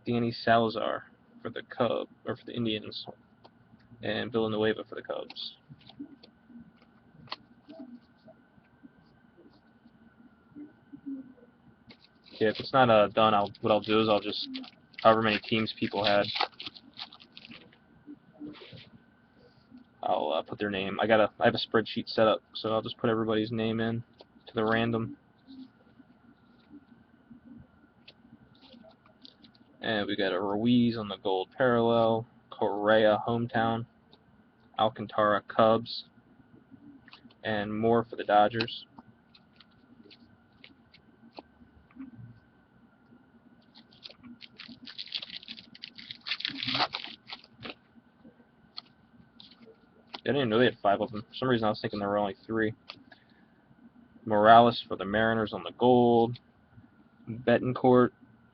Danny Salazar for the for the Indians, and Villanueva for the Cubs. Yeah, if it's not done, what I'll do is I'll just, however many teams people had, I'll put their name. I have a spreadsheet set up, so I'll just put everybody's name in to the random. And we got a Ruiz on the gold parallel, Correa hometown, Alcantara Cubs, and Moore for the Dodgers. I didn't know they had 5 of them. For some reason I was thinking there were only 3. Morales for the Mariners on the gold, Betancourt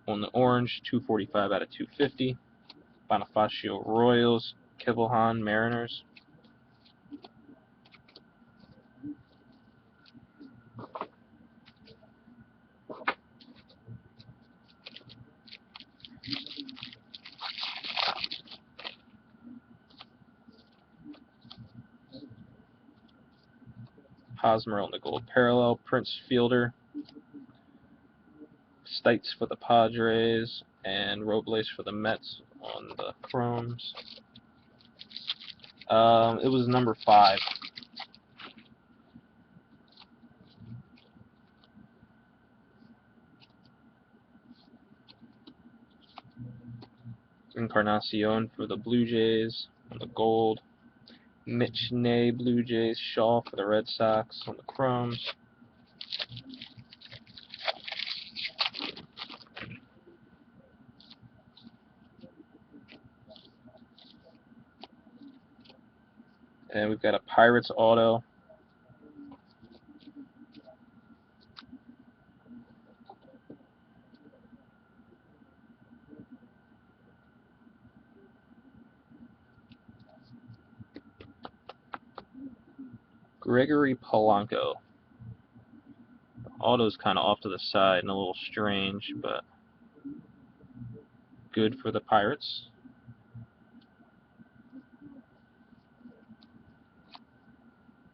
on the orange, 245 out of 250. Bonifacio Royals, Kibelhan Mariners. Hosmer on the gold parallel, Prince Fielder, Stites for the Padres, and Robles for the Mets on the chromes. It was number 5. Encarnacion for the Blue Jays on the gold. Mitch Ney, Blue Jays. Shaw for the Red Sox on the chromes. And we've got a Pirates auto. Gregory Polanco. The auto's kind of off to the side and a little strange, but good for the Pirates.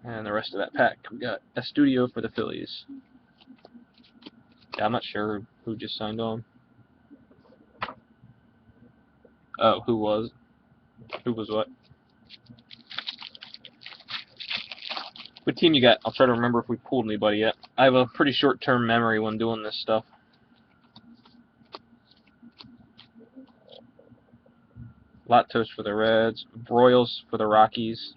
And the rest of that pack, we got Estudio for the Phillies. Yeah, I'm not sure who just signed on. Oh, who was? Who was what? What team you got? I'll try to remember if we pulled anybody yet. I have a pretty short-term memory when doing this stuff. Latos for the Reds. Broyles for the Rockies.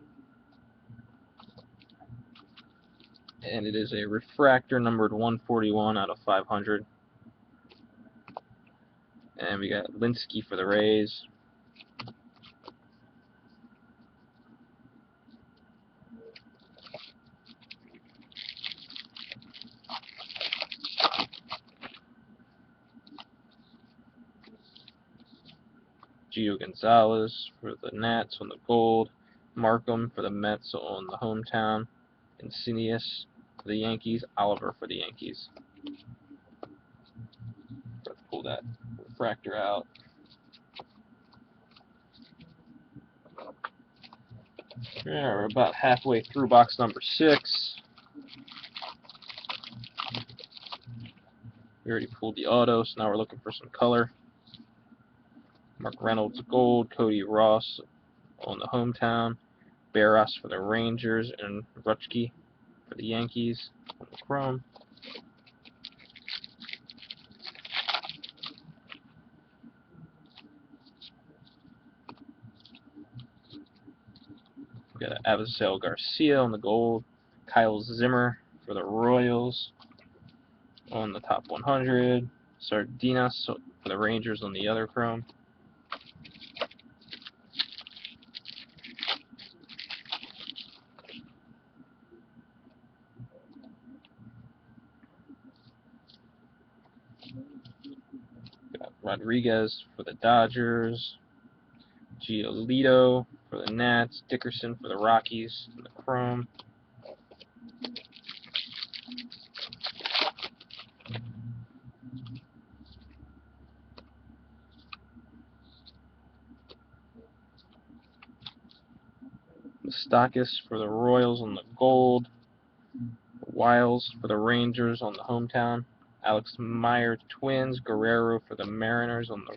And it is a refractor numbered 141 out of 500. And we got Linsky for the Rays. Gio Gonzalez for the Nats on the gold. Markham for the Mets on the hometown. Insidious for the Yankees. Oliver for the Yankees. Let's pull that refractor out. Yeah, we're about halfway through box number 6. We already pulled the auto, so now we're looking for some color. Mark Reynolds gold, Cody Ross on the hometown, Barras for the Rangers, and Rutschke for the Yankees on the chrome. We got Avisail Garcia on the gold, Kyle Zimmer for the Royals on the top 100, Sardinas for the Rangers on the other chrome. Got Rodriguez for the Dodgers, Giolito for the Nats, Dickerson for the Rockies in the chrome. Stockis for the Royals on the gold, Wiles for the Rangers on the hometown, Alex Meyer Twins, Guerrero for the Mariners on the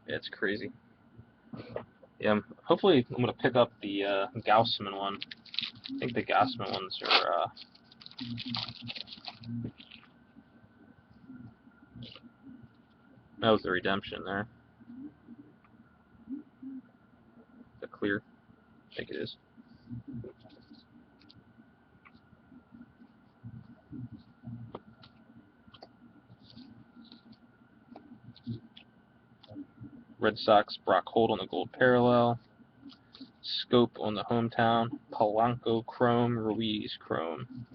it's crazy. Yeah, hopefully I'm going to pick up the Gaussman one. I think the Gaussman ones are, that was the redemption there. The clear, I think it is. Red Sox, Brock Holt on the gold parallel, Scope on the hometown, Polanco chrome, Ruiz chrome.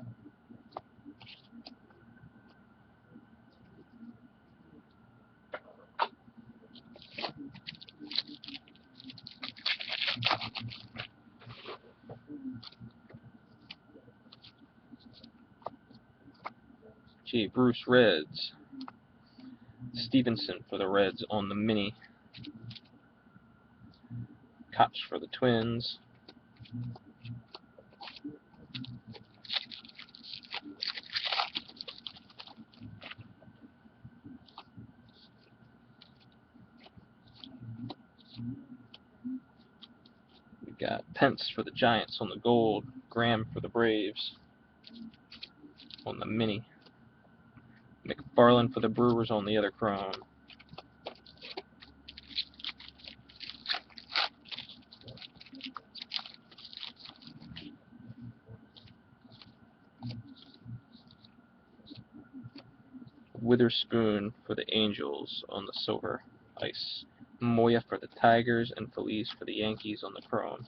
Jay Bruce Reds, Stevenson for the Reds on the mini, Koch for the Twins, we got Pence for the Giants on the gold, Graham for the Braves on the mini, McFarland for the Brewers on the other chrome. Witherspoon for the Angels on the silver ice, Moya for the Tigers, and Feliz for the Yankees on the chrome.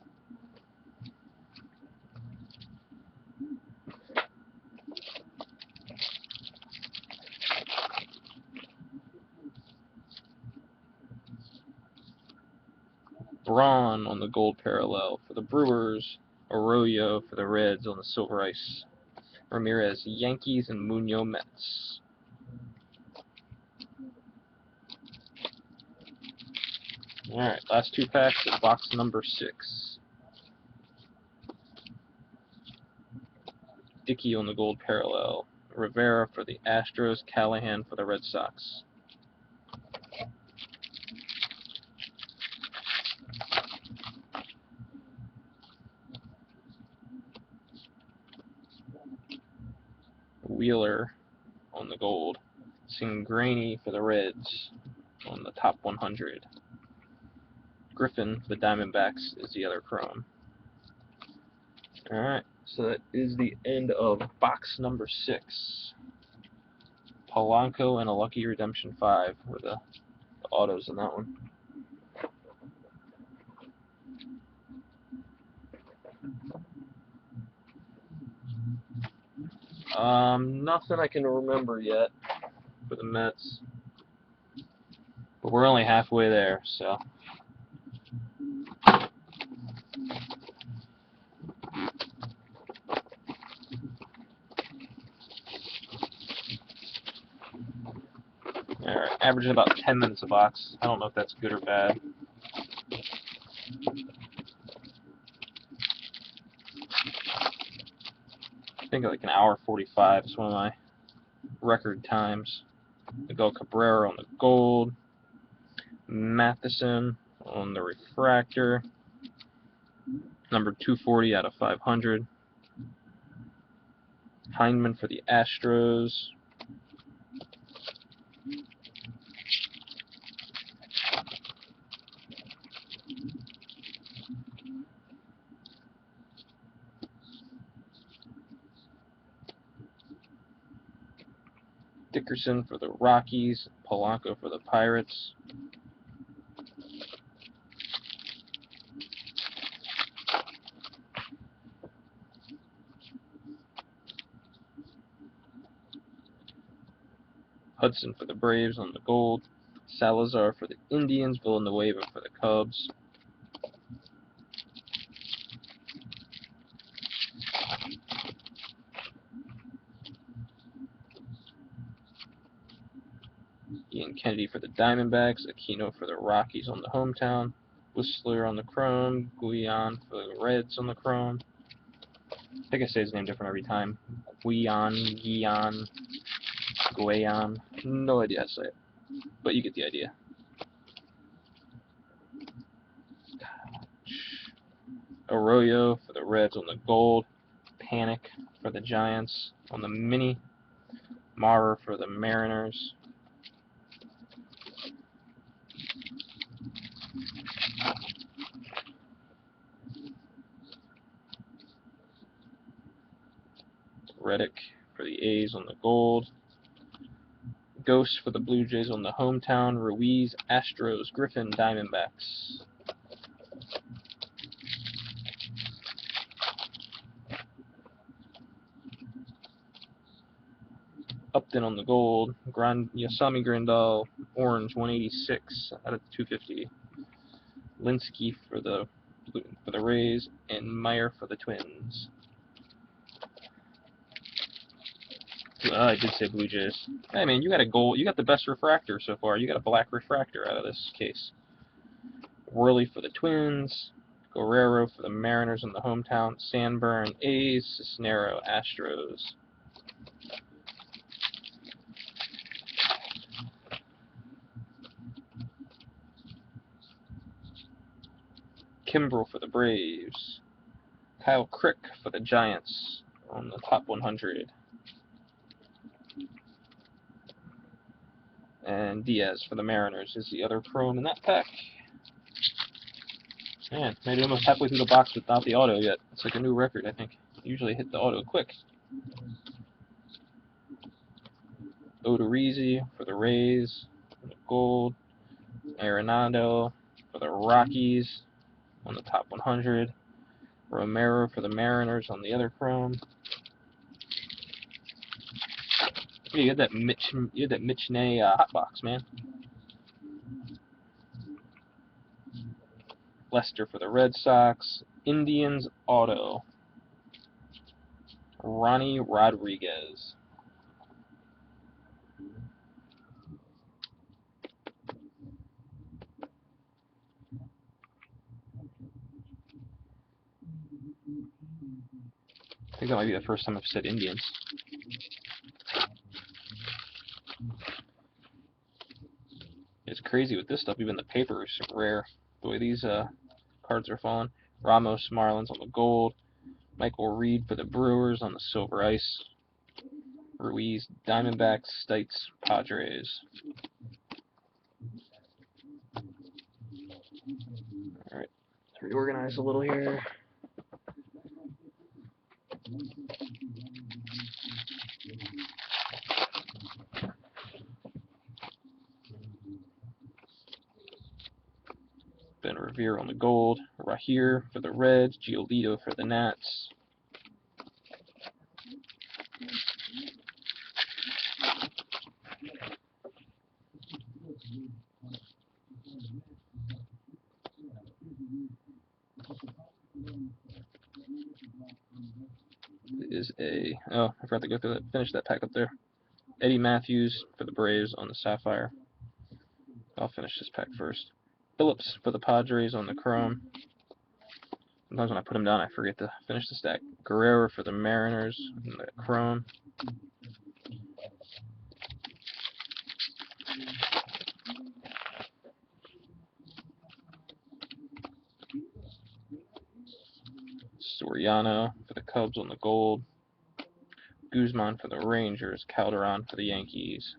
Braun on the gold parallel for the Brewers, Arroyo for the Reds on the silver ice, Ramirez Yankees, and Munoz Mets. Alright, last 2 packs of box number 6. Dickey on the gold parallel, Rivera for the Astros, Callahan for the Red Sox. Wheeler on the gold, Singrani for the Reds on the top 100. Griffin for the Diamondbacks is the other chrome. Alright, so that is the end of box number 6. Polanco and a Lucky Redemption 5 were the autos in that one. Nothing I can remember yet for the Mets. But we're only halfway there, so. Alright, averaging about 10 minutes a box. I don't know if that's good or bad. I think like an hour 45 is one of my record times. Miguel Cabrera on the gold. Matheson on the refractor. Number 240 out of 500. Hindman for the Astros. Dickerson for the Rockies. Polanco for the Pirates. Hudson for the Braves on the gold. Salazar for the Indians. Villanueva for the Cubs. Ian Kennedy for the Diamondbacks. Aquino for the Rockies on the hometown. Whistler on the chrome. Guion for the Reds on the chrome. I think I say his name different every time. Guion. No idea how to say it, but you get the idea. Arroyo for the Reds on the gold. Panic for the Giants on the mini. Maurer for the Mariners. Reddick for the A's on the gold. Ghost for the Blue Jays on the hometown. Ruiz, Astros, Griffin, Diamondbacks. Upton on the gold. Yasami Grandal, orange, 186 out of 250. Linsky for the Rays, and Meyer for the Twins. I did say Blue Jays. Hey man, you got a gold. You got the best refractor so far. You got a black refractor out of this case. Worley for the Twins. Guerrero for the Mariners in the hometown. Sanburn, A's. Cisnero, Astros. Kimbrel for the Braves. Kyle Crick for the Giants on the top 100. And Diaz for the Mariners is the other chrome in that pack. Man, made it almost halfway through the box without the auto yet. It's like a new record, I think. Usually hit the auto quick. Odorizzi for the Rays, for the gold. Arenado for the Rockies on the top 100. Romero for the Mariners on the other chrome. Yeah, you had that Mitch Nay hot box, man. Lester for the Red Sox. Indians auto. Ronnie Rodriguez. I think that might be the first time I've said Indians. It's crazy with this stuff. Even the paper is rare. The way these cards are falling. Ramos Marlins on the gold. Michael Reed for the Brewers on the silver ice. Ruiz Diamondbacks. Stites Padres. All right, let's reorganize a little here. Ben Revere on the gold. Rahir for the Reds. Giolito for the Nats. I forgot to go through that, finish that pack up there. Eddie Matthews for the Braves on the Sapphire. I'll finish this pack first. Phillips for the Padres on the chrome. Sometimes when I put him down, I forget to finish the stack. Guerrero for the Mariners on the chrome. Soriano for the Cubs on the gold. Guzman for the Rangers. Calderon for the Yankees.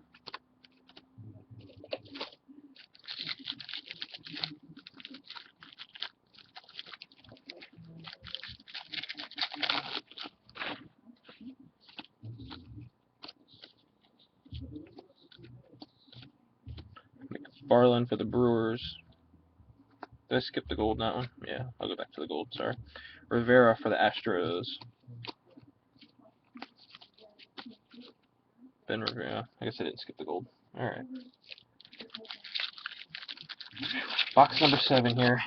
McFarland for the Brewers. Did I skip the gold in that one? Yeah, I'll go back to the gold, sorry. Rivera for the Astros. Ben Rivera. I guess I didn't skip the gold. Alright. Box number 7 here.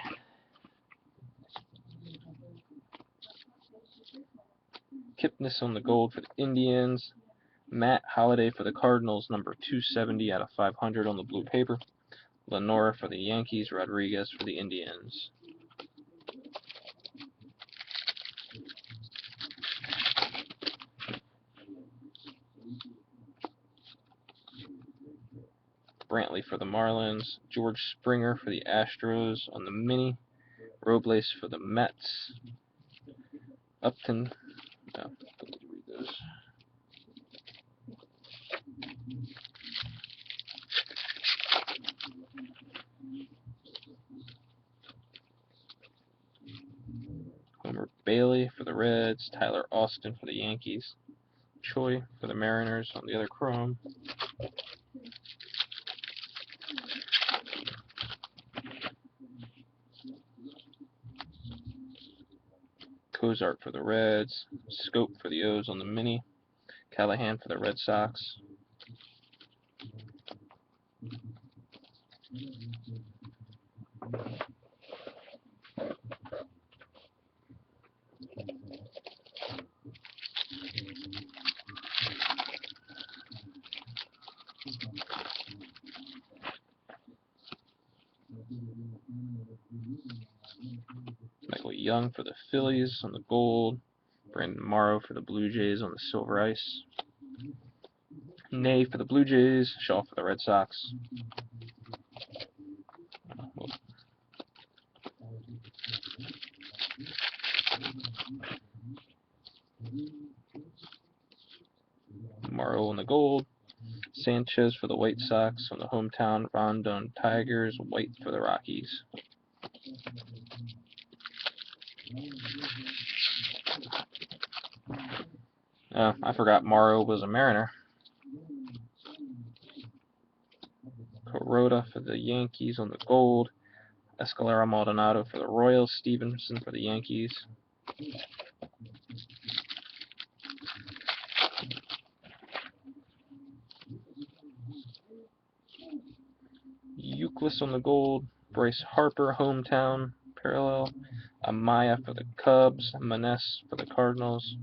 Kipnis on the gold for the Indians. Matt Holliday for the Cardinals, number 270 out of 500 on the blue paper. Lenora for the Yankees. Rodriguez for the Indians. Brantley for the Marlins. George Springer for the Astros on the mini. Robles for the Mets. Upton. No, read those. Homer Bailey for the Reds. Tyler Austin for the Yankees. Choi for the Mariners on the other chrome. Cozart for the Reds. Scope for the O's on the mini. Callahan for the Red Sox. Michael Young for the Phillies on the gold. Brandon Morrow for the Blue Jays on the silver ice. Ney for the Blue Jays. Shaw for the Red Sox. Morrow on the gold. Sanchez for the White Sox on the hometown. Rondon Tigers. White for the Rockies. I forgot Morrow was a Mariner. Kuroda for the Yankees on the gold. Escalera Maldonado for the Royals. Stevenson for the Yankees. Euclid on the gold. Bryce Harper, hometown, parallel. Amaya for the Cubs. Maness for the Cardinals.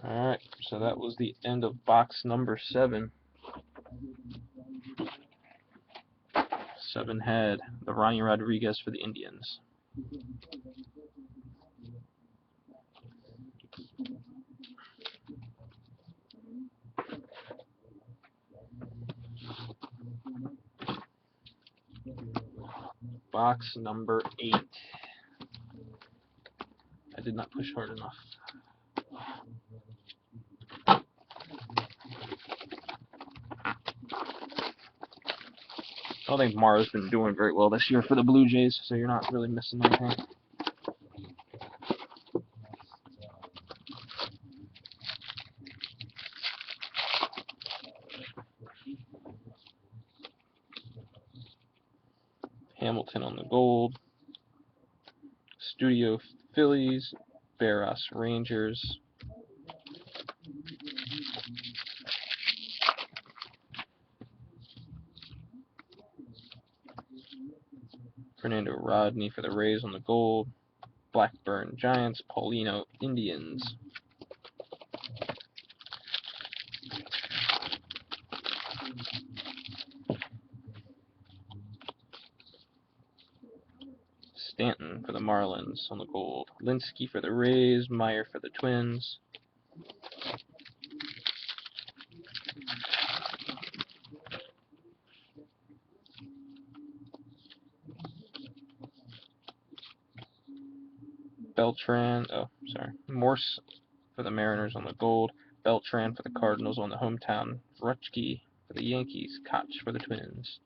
Alright, so that was the end of box number 7. 7 had the Ronnie Rodriguez for the Indians. Box number 8. I did not push hard enough. I don't think Morrow's been doing very well this year for the Blue Jays, so you're not really missing anything. Hamilton on the gold. Studio Phillies. Barras Rangers. Fernando Rodney for the Rays on the gold. Blackburn Giants. Paulino Indians. Stanton for the Marlins on the gold. Linsky for the Rays. Meyer for the Twins. Beltran, Morse for the Mariners on the gold. Beltran for the Cardinals on the hometown. Rutschke for the Yankees. Koch for the Twins.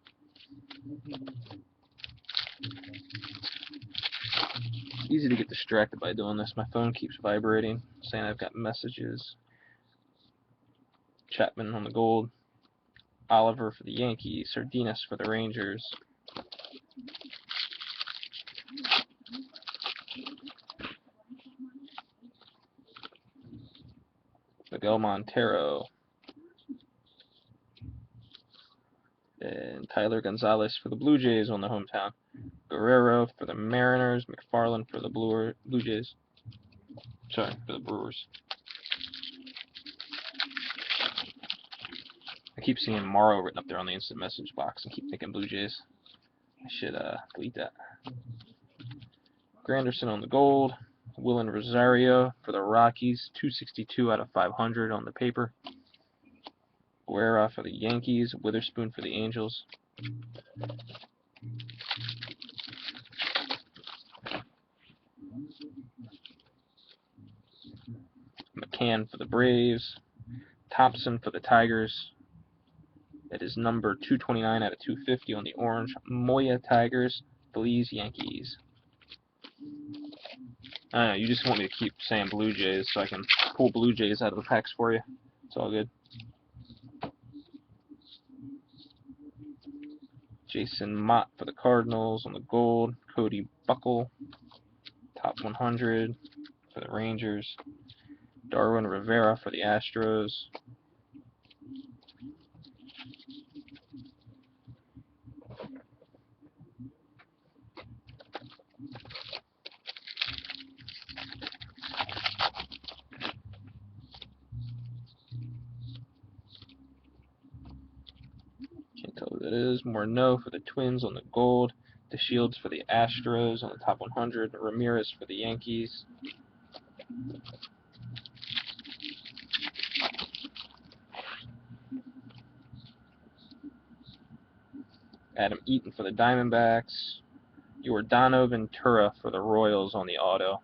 Easy to get distracted by doing this. My phone keeps vibrating, saying I've got messages. Chapman on the gold. Oliver for the Yankees. Sardinas for the Rangers. Miguel Montero. And Tyler Gonzalez for the Blue Jays on the hometown. Guerrero for the Mariners. McFarland for the Blue Jays. Sorry, for the Brewers. I keep seeing Morrow written up there on the instant message box and keep thinking Blue Jays. I should delete that. Granderson on the gold. Willen Rosario for the Rockies. 262 out of 500 on the paper. Guerra for the Yankees. Witherspoon for the Angels. McCann for the Braves. Thompson for the Tigers. That is number 229 out of 250 on the orange. Moya Tigers. Feliz Yankees. I don't know, you just want me to keep saying Blue Jays so I can pull Blue Jays out of the packs for you. It's all good. Jason Mott for the Cardinals on the gold. Cody Buckle. Top 100 for the Rangers. Darwin Rivera for the Astros. Can't tell who that is. Morneau for the Twins on the gold. DeShields for the Astros on the top 100. Ramirez for the Yankees. Adam Eaton for the Diamondbacks. Giordano Ventura for the Royals on the auto.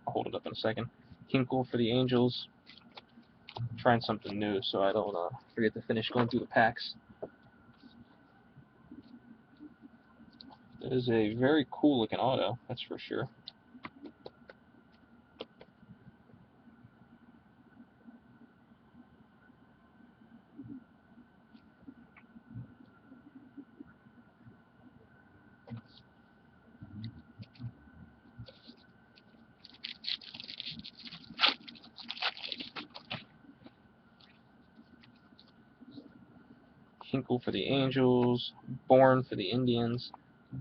I'll hold it up in a second. Hinkle for the Angels. I'm trying something new so I don't forget to finish going through the packs. It is a very cool looking auto, that's for sure. Hinkle for the Angels. Bourne for the Indians.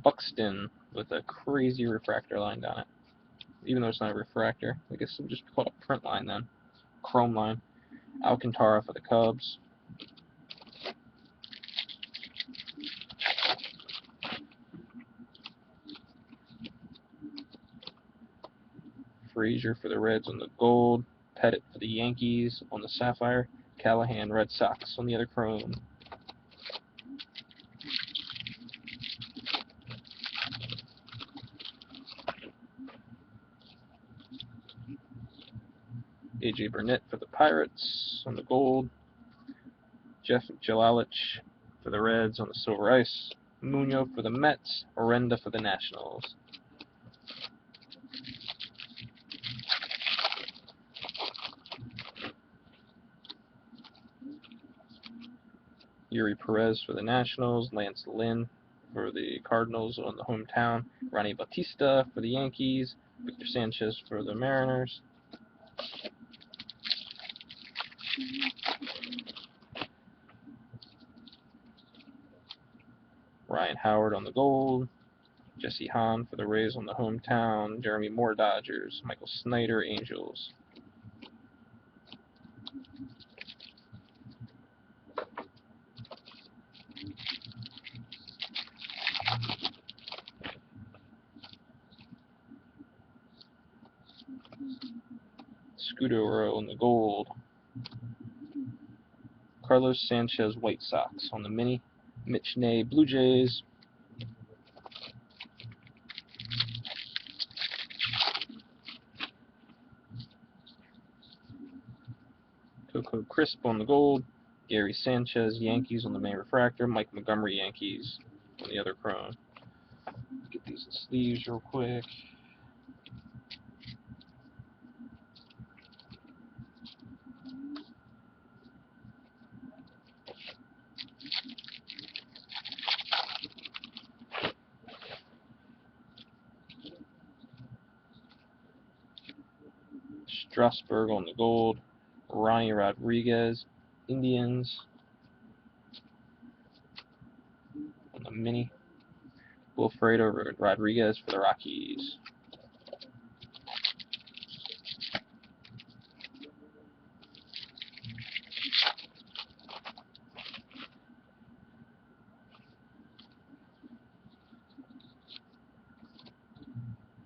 Buxton with a crazy refractor line down it. Even though it's not a refractor, I guess it'll just call it a print line then. Chrome line. Alcantara for the Cubs. Frazier for the Reds on the gold. Pettit for the Yankees on the sapphire. Callahan Red Sox on the other chrome. A.J. Burnett for the Pirates on the gold. Jeff Jelalich for the Reds on the silver ice. Munoz for the Mets. Orenda for the Nationals. Yuri Perez for the Nationals. Lance Lynn for the Cardinals on the hometown. Ronnie Bautista for the Yankees. Victor Sanchez for the Mariners. Ryan Howard on the gold. Jesse Hahn for the Rays on the hometown. Jeremy Moore Dodgers. Michael Snyder Angels. Scudero on the gold. Carlos Sanchez, White Sox on the mini. Mitch Ney, Blue Jays. Coco Crisp on the gold. Gary Sanchez, Yankees on the main refractor. Mike Montgomery, Yankees on the other chrome. Get these sleeves real quick. Strasburg on the gold. Ronnie Rodriguez, Indians on the mini. Wilfredo Rodriguez for the Rockies.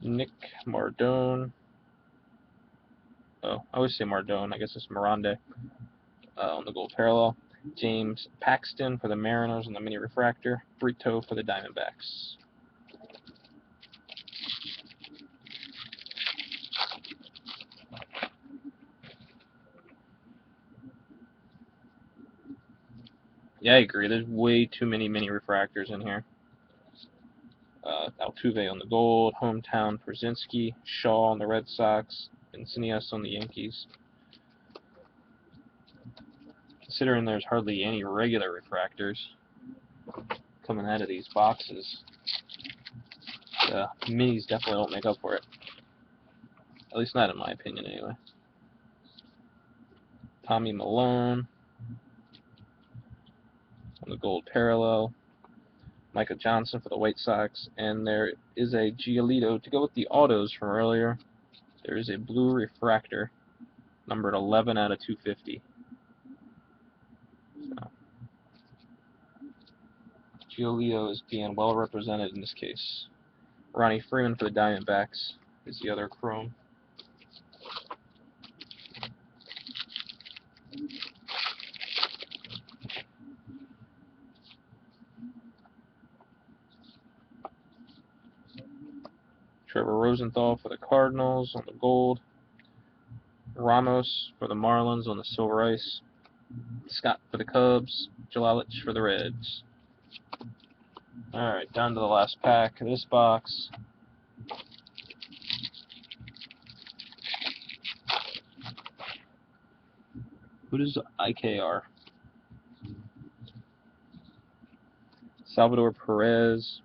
Nick Mardone. Oh, I always say Mardone. I guess it's Mirande on the gold parallel. James Paxton for the Mariners on the mini refractor. Brito for the Diamondbacks. Yeah, I agree. There's way too many mini refractors in here. Altuve on the gold. Hometown Przinski. Shaw on the Red Sox. Encinias on the Yankees. Considering there's hardly any regular refractors coming out of these boxes, the minis definitely don't make up for it. At least not in my opinion, anyway. Tommy Malone on the gold parallel. Micah Johnson for the White Sox. And there is a Giolito to go with the autos from earlier. There is a blue refractor, numbered 11 out of 250. So, Giolito is being well represented in this case. Ronnie Freeman for the Diamondbacks is the other chrome. Trevor Rosenthal for the Cardinals on the gold. Ramos for the Marlins on the silver ice. Scott for the Cubs. Jelalich for the Reds. Alright, down to the last pack of this box. Who does IKR? Salvador Perez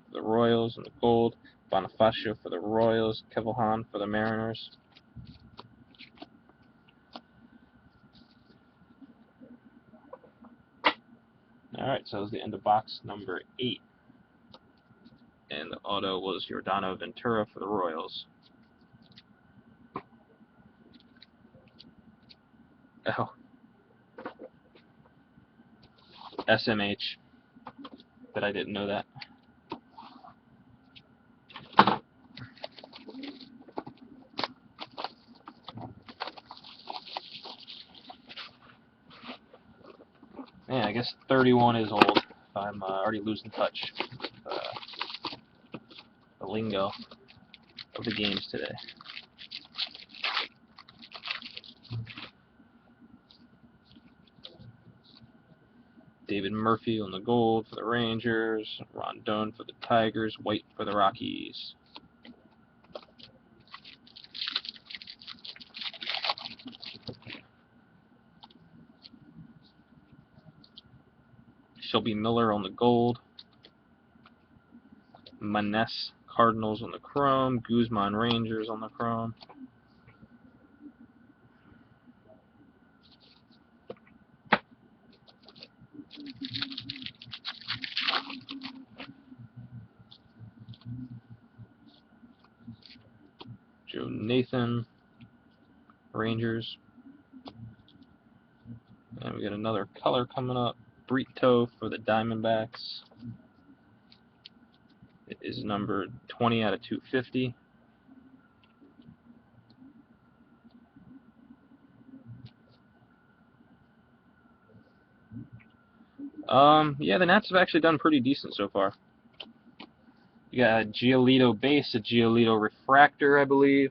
for the Royals on the gold. Bonifacio for the Royals. Kevelhan for the Mariners. Alright, so that was the end of box number 8. And the auto was Yordano Ventura for the Royals. Oh. SMH. But I didn't know that. Man, I guess 31 is old. I'm already losing touch with the lingo of the games today. David Murphy on the gold for the Rangers. Rondon for the Tigers. White for the Rockies. Shelby Miller on the gold. Maness Cardinals on the chrome. Guzman Rangers on the chrome. Joe Nathan Rangers. And we got another color coming up. Brito for the Diamondbacks. It is numbered 20 out of 250. Yeah, the Nats have actually done pretty decent so far. You got a Giolito base, a Giolito refractor, I believe,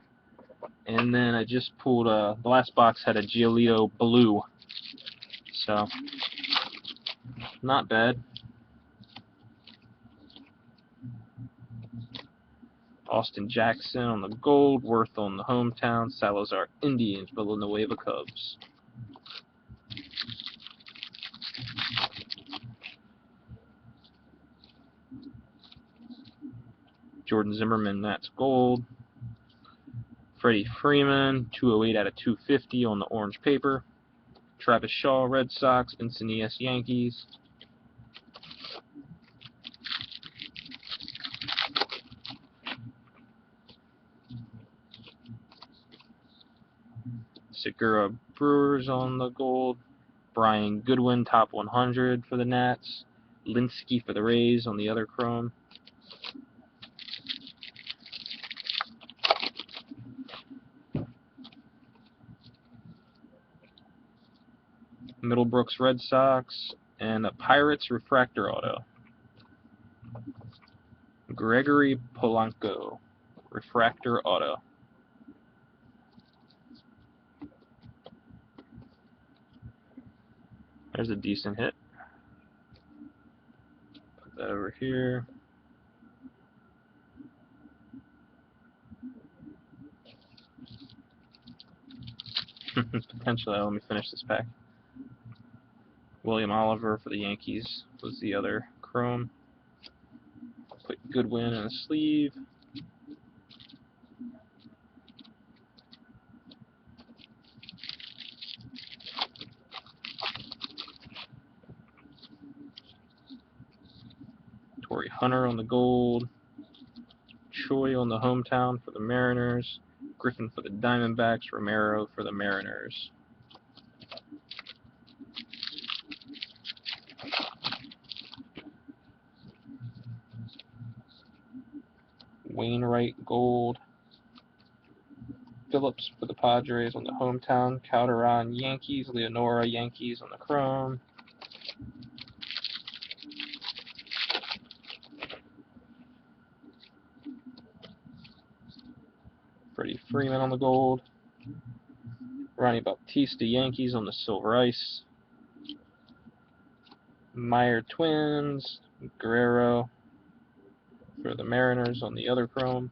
and then I just pulled the last box had a Giolito blue, so not bad. Austin Jackson on the gold, Worth on the hometown, Salazar Indians, Villanueva Cubs. Jordan Zimmerman, Nats gold. Freddie Freeman, 208 out of 250 on the orange paper. Travis Shaw, Red Sox. Encinitas, Yankees. Segura, Brewers on the gold. Brian Goodwin, top 100 for the Nats. Linsky for the Rays on the other chrome. Middlebrooks, Red Sox. And a Pirates refractor auto. Gregory Polanco, refractor auto. There's a decent hit. Put that over here. Potentially, let me finish this pack. William Oliver for the Yankees was the other chrome. Put Goodwin in a sleeve. Torrey Hunter on the gold. Choi on the hometown for the Mariners. Griffin for the Diamondbacks. Romero for the Mariners. Wainwright gold. Phillips for the Padres on the hometown. Calderon Yankees. Leonora Yankees on the chrome. Freddie Freeman on the gold. Ronnie Bautista Yankees on the silver ice. Meyer Twins. Guerrero for the Mariners on the other chrome.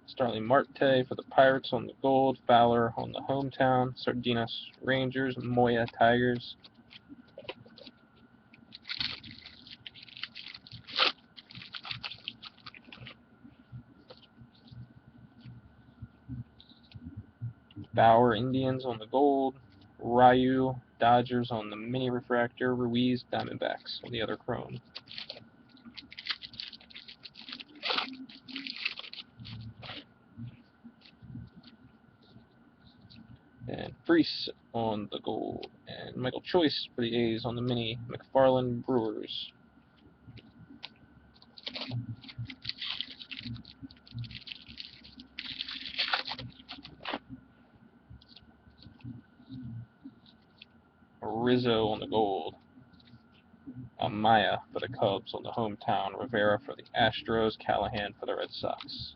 Starling Marte for the Pirates on the gold. Fowler on the hometown. Sardinas Rangers. Moya Tigers. Bauer Indians on the gold. Ryu Dodgers on the mini refractor. Ruiz Diamondbacks on the other chrome. And Freese on the gold. And Michael Choice for the A's on the mini. McFarland Brewers. Rizzo on the gold. Amaya for the Cubs on the hometown. Rivera for the Astros. Callahan for the Red Sox.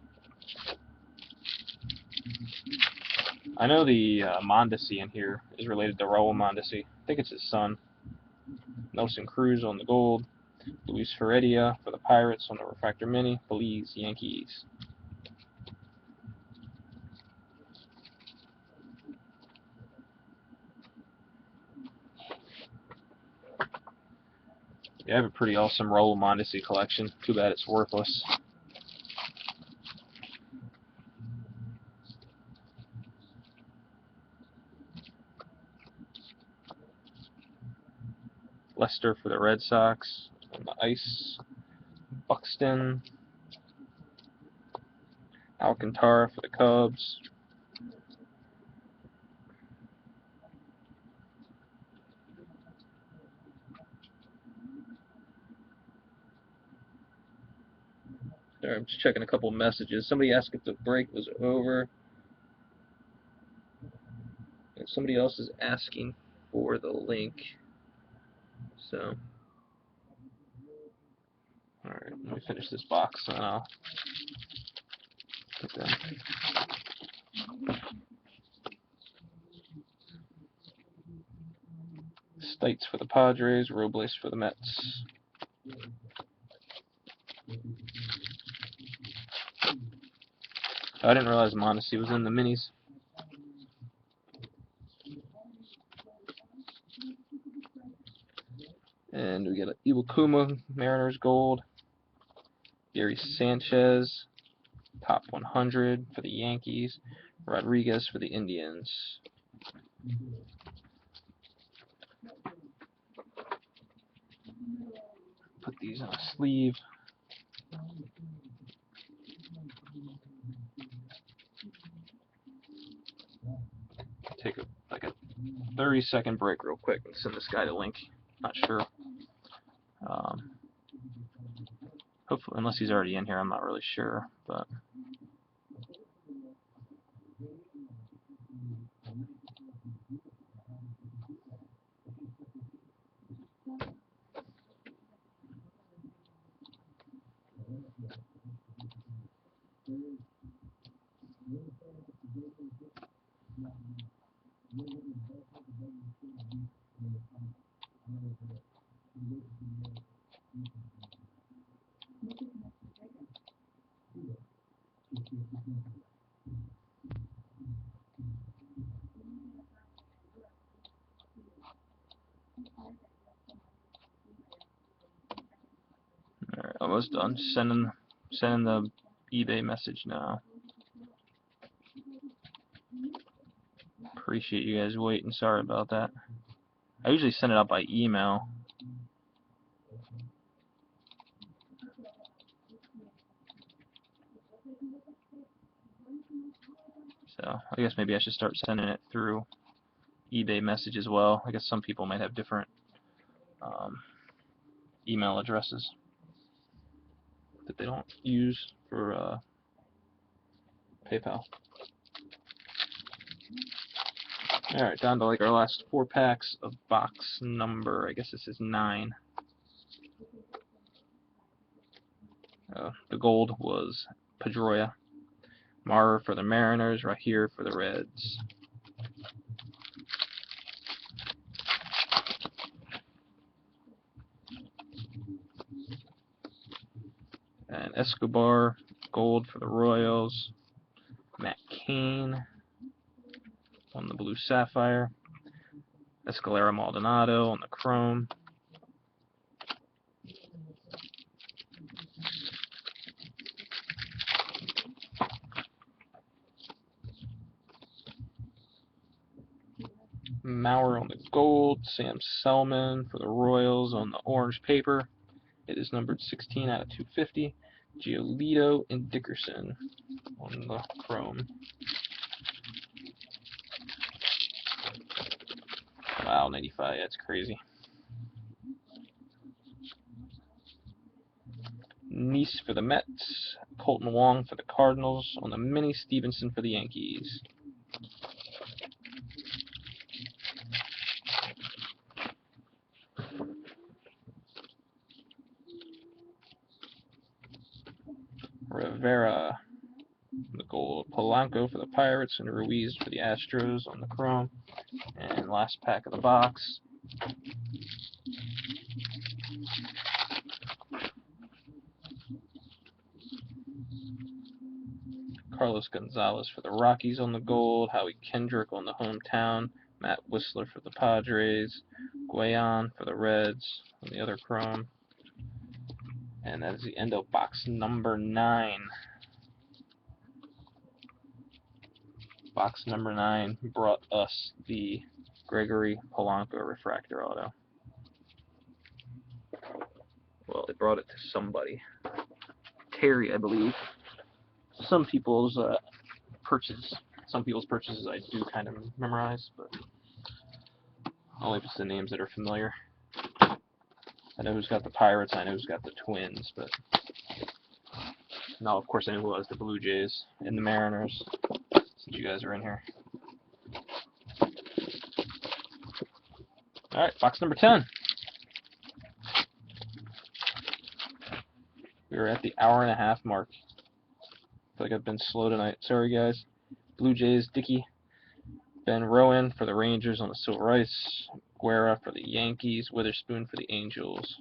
I know the Mondesi in here is related to Raul Mondesi. I think it's his son. Nelson Cruz on the gold. Luis Heredia for the Pirates on the refractor mini. Belize Yankees. Yeah, I have a pretty awesome Raul Mondesi collection. Too bad it's worthless. Lester for the Red Sox on the ice. Buxton. Alcantara for the Cubs. There, I'm just checking a couple messages. Somebody asked if the break was over. And somebody else is asking for the link. So, alright, let me finish this box and I'll put that. Stites for the Padres, Robles for the Mets. I didn't realize Mondesi was in the minis. And we get an Iwakuma, Mariners Gold. Gary Sanchez, top 100 for the Yankees. Rodriguez for the Indians. Put these on a sleeve. Take like a 30-second break real quick and send this guy the link. Not sure. Hopefully, unless he's already in here, I'm not really sure. But alright, almost done. Sending the eBay message now. Appreciate you guys waiting. Sorry about that. I usually send it out by email. So I guess maybe I should start sending it through eBay message as well. I guess some people might have different email addresses that they don't use for PayPal. Alright, down to like our last 4 packs of box number, I guess this is 9. The gold was Pedroia. Mara for the Mariners, right here for the Reds. And Escobar, gold for the Royals. Matt Cain on the blue sapphire. Escalera Maldonado on the chrome. Maurer on the gold. Sam Selman for the Royals on the orange paper. It is numbered 16 out of 250. Giolito and Dickerson on the chrome. Wow, 95, that's crazy. Nice for the Mets. Colton Wong for the Cardinals. On the mini, Stevenson for the Yankees. Rivera, the gold. Polanco for the Pirates, and Ruiz for the Astros on the chrome. And last pack of the box. Carlos Gonzalez for the Rockies on the gold. Howie Kendrick on the hometown. Matt Whistler for the Padres. Guayan for the Reds on the other chrome. And that is the end of box number 9. Box number 9 brought us the Gregory Polanco refractor auto. Well, it brought it to somebody. Terry, I believe. Some people's purchases I do kind of memorize, but only if it's the names that are familiar. I know who's got the Pirates, I know who's got the Twins, but No, of course I knew who it was, the Blue Jays and the Mariners, since you guys are in here. Alright, box number 10. We are at the hour-and-a-half mark. I feel like I've been slow tonight. Sorry, guys. Blue Jays, Dickey. Ben Rowan for the Rangers on the silver ice. Guerra for the Yankees. Witherspoon for the Angels.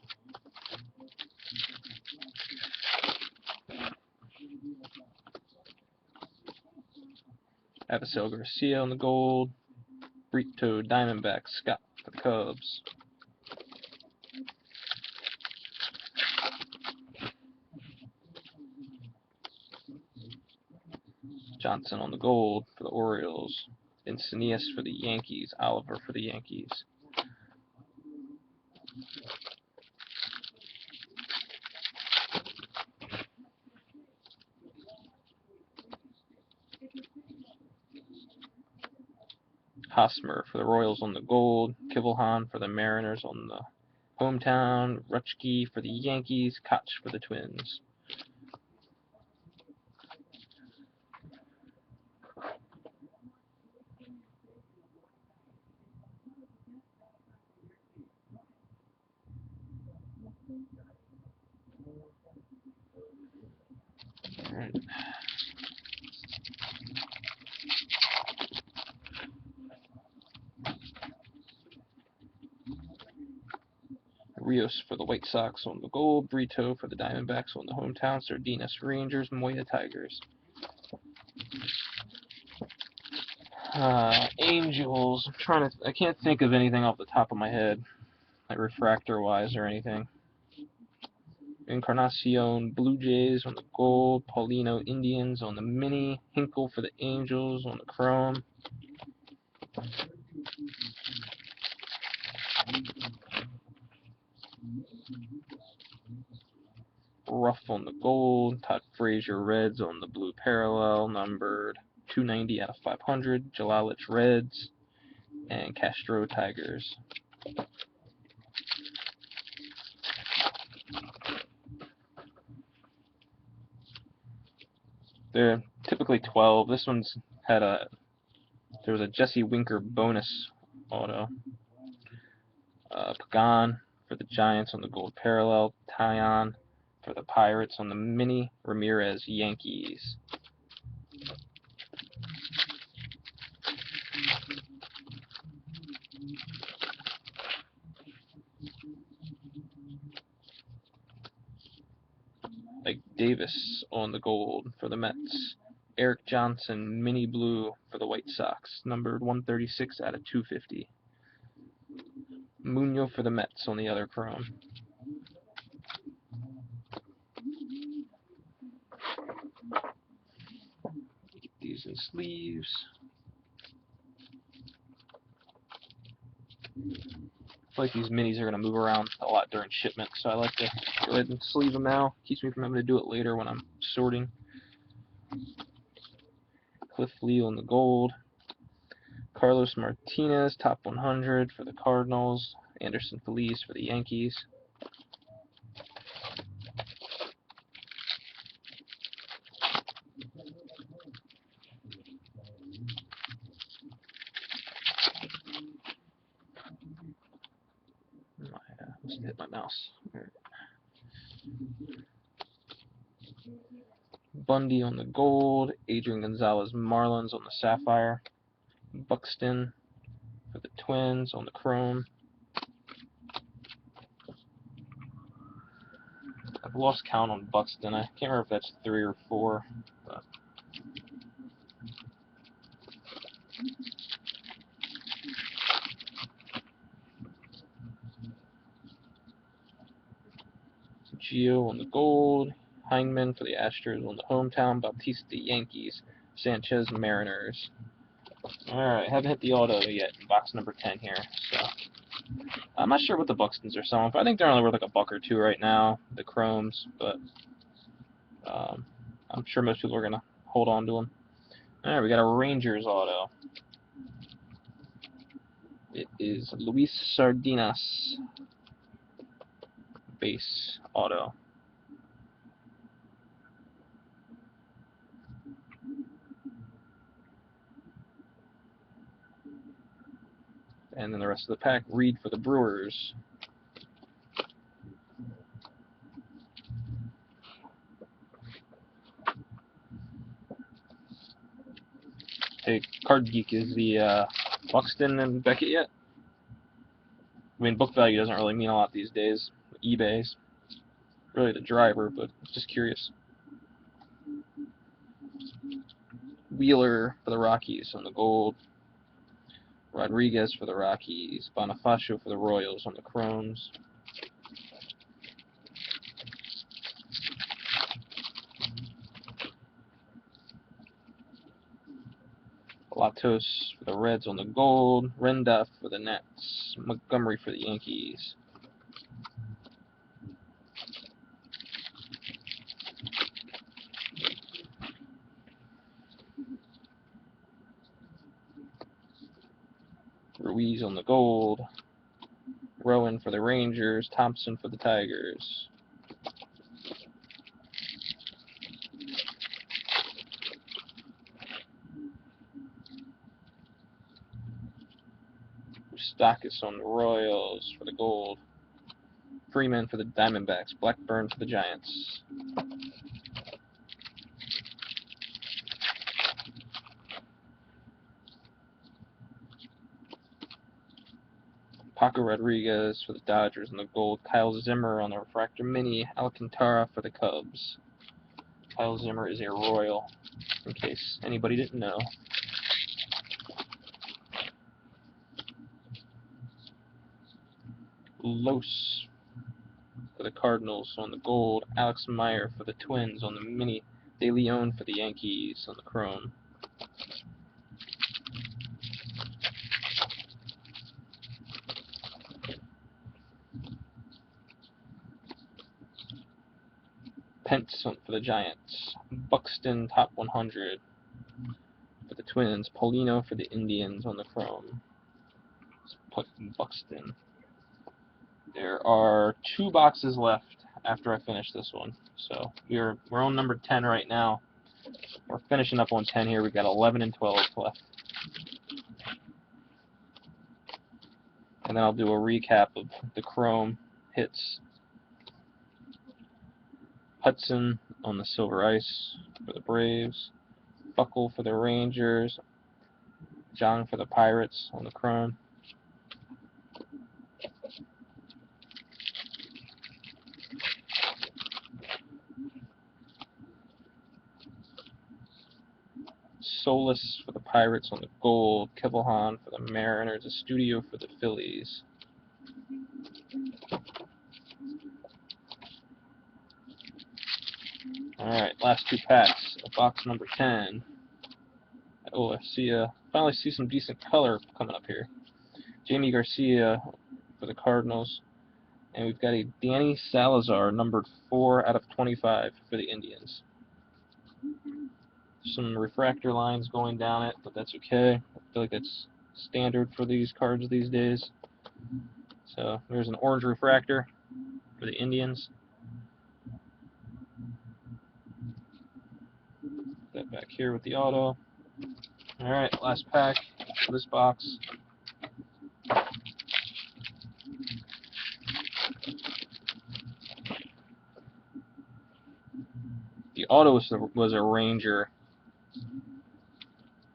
Avisel Garcia on the gold. Brito Diamondbacks. Scott for the Cubs. Johnson on the gold for the Orioles. Encinias for the Yankees. Oliver for the Yankees. Hosmer for the Royals on the gold. Kivelhan for the Mariners on the hometown. Rutschke for the Yankees. Koch for the Twins. Alright. Rios for the White Sox on the gold. Brito for the Diamondbacks on the hometown. Sardinas Rangers. Moya Tigers. Angels. I can't think of anything off the top of my head, like refractor-wise or anything. Encarnacion Blue Jays on the gold. Paulino Indians on the mini. Hinkle for the Angels on the chrome. Ruff on the gold. Todd Frazier Reds on the blue parallel, numbered 290 out of 500. Jalalich Reds and Castro Tigers. They're typically 12. This one's had there was a Jesse Winker bonus auto. Pagan for the Giants on the gold parallel. Tyon for the Pirates on the mini. Ramirez Yankees. Like Davis on the gold for the Mets. Eric Johnson mini blue for the White Sox, numbered 136 out of 250. Munoz for the Mets on the other chrome. Get these in sleeves. I feel like these minis are going to move around a lot during shipment, so I like to go ahead and sleeve them now. Keeps me from having to do it later when I'm sorting. Cliff Lee on the gold. Carlos Martinez, top 100 for the Cardinals. Anderson Feliz for the Yankees. Must hit my mouse. Bundy on the gold. Adrian Gonzalez Marlins on the sapphire. Buxton for the Twins on the chrome. I've lost count on Buxton. I can't remember if that's 3 or 4. But Gio on the gold. Heinman for the Astros on the hometown. Bautista Yankees. Sanchez Mariners. Alright, haven't hit the auto yet in box number 10 here. So I'm not sure what the Buxtons are selling for. I think they're only worth like $1 or $2 right now, the chromes, but I'm sure most people are going to hold on to them. Alright, we got a Rangers auto. It is Luis Sardinas base auto. And then the rest of the pack, Reed for the Brewers. Hey, Card Geek, is the Buxton and Beckett yet? I mean, book value doesn't really mean a lot these days. eBay's really the driver, but just curious. Wheeler for the Rockies on the gold. Rodriguez for the Rockies. Bonifacio for the Royals on the chromes. Latos for the Reds on the gold. Renduff for the Nets. Montgomery for the Yankees. Ruiz on the gold. Rowan for the Rangers. Thompson for the Tigers. Stockis on the Royals for the gold. Freeman for the Diamondbacks. Blackburn for the Giants. Paco Rodriguez for the Dodgers on the gold. Kyle Zimmer on the refractor mini. Alcantara for the Cubs. Kyle Zimmer is a Royal, in case anybody didn't know. Los for the Cardinals on the gold. Alex Meyer for the Twins on the mini. De Leon for the Yankees on the chrome. Pence for the Giants. Buxton top 100 for the Twins. Paulino for the Indians on the chrome. Buxton. There are 2 boxes left after I finish this one. So we're on number 10 right now. We're finishing up on 10 here. We've got 11 and 12 left. And then I'll do a recap of the chrome hits. Hudson on the Silver Ice for the Braves. Buckle for the Rangers. John for the Pirates on the chrome. Solis for the Pirates on the gold. Kibelhan for the Mariners. A Studio for the Phillies. Alright, last 2 packs of box number 10. Oh, I finally see some decent color coming up here. Jamie Garcia for the Cardinals. And we've got a Danny Salazar, numbered 4 out of 25 for the Indians. Some refractor lines going down it, but that's okay. I feel like that's standard for these cards these days. So there's an orange refractor for the Indians. Put that back here with the auto. Alright, last pack for this box. The auto was a Ranger.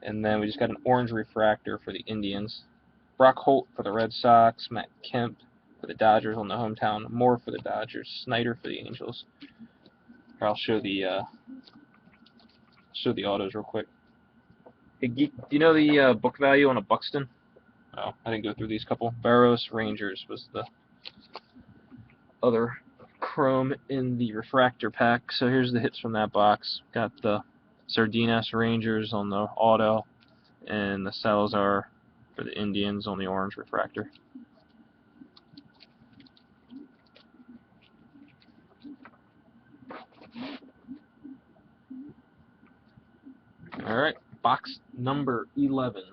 And then we just got an orange refractor for the Indians. Brock Holt for the Red Sox. Matt Kemp for the Dodgers on the hometown. Moore for the Dodgers. Snyder for the Angels. Here, I'll show the autos real quick. Hey, Geek, do you know the book value on a Buxton? Oh, I didn't go through these couple. Barros Rangers was the other chrome in the refractor pack. So here's the hits from that box. Got the Sardinas Rangers on the auto, and the Salazar for the Indians on the orange refractor. Alright, box number 11.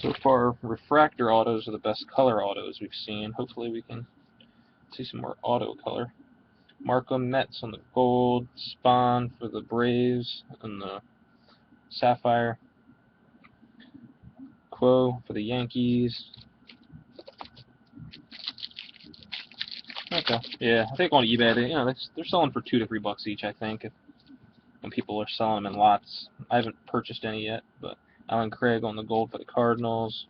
So far, refractor autos are the best color autos we've seen. Hopefully we can see some more auto color. Markham Mets on the gold, Spawn for the Braves on the sapphire, Quo for the Yankees. Okay, yeah, I think on eBay, they're selling for $2 to $3 each. I think when people are selling them in lots. I haven't purchased any yet, but Alan Craig on the gold for the Cardinals,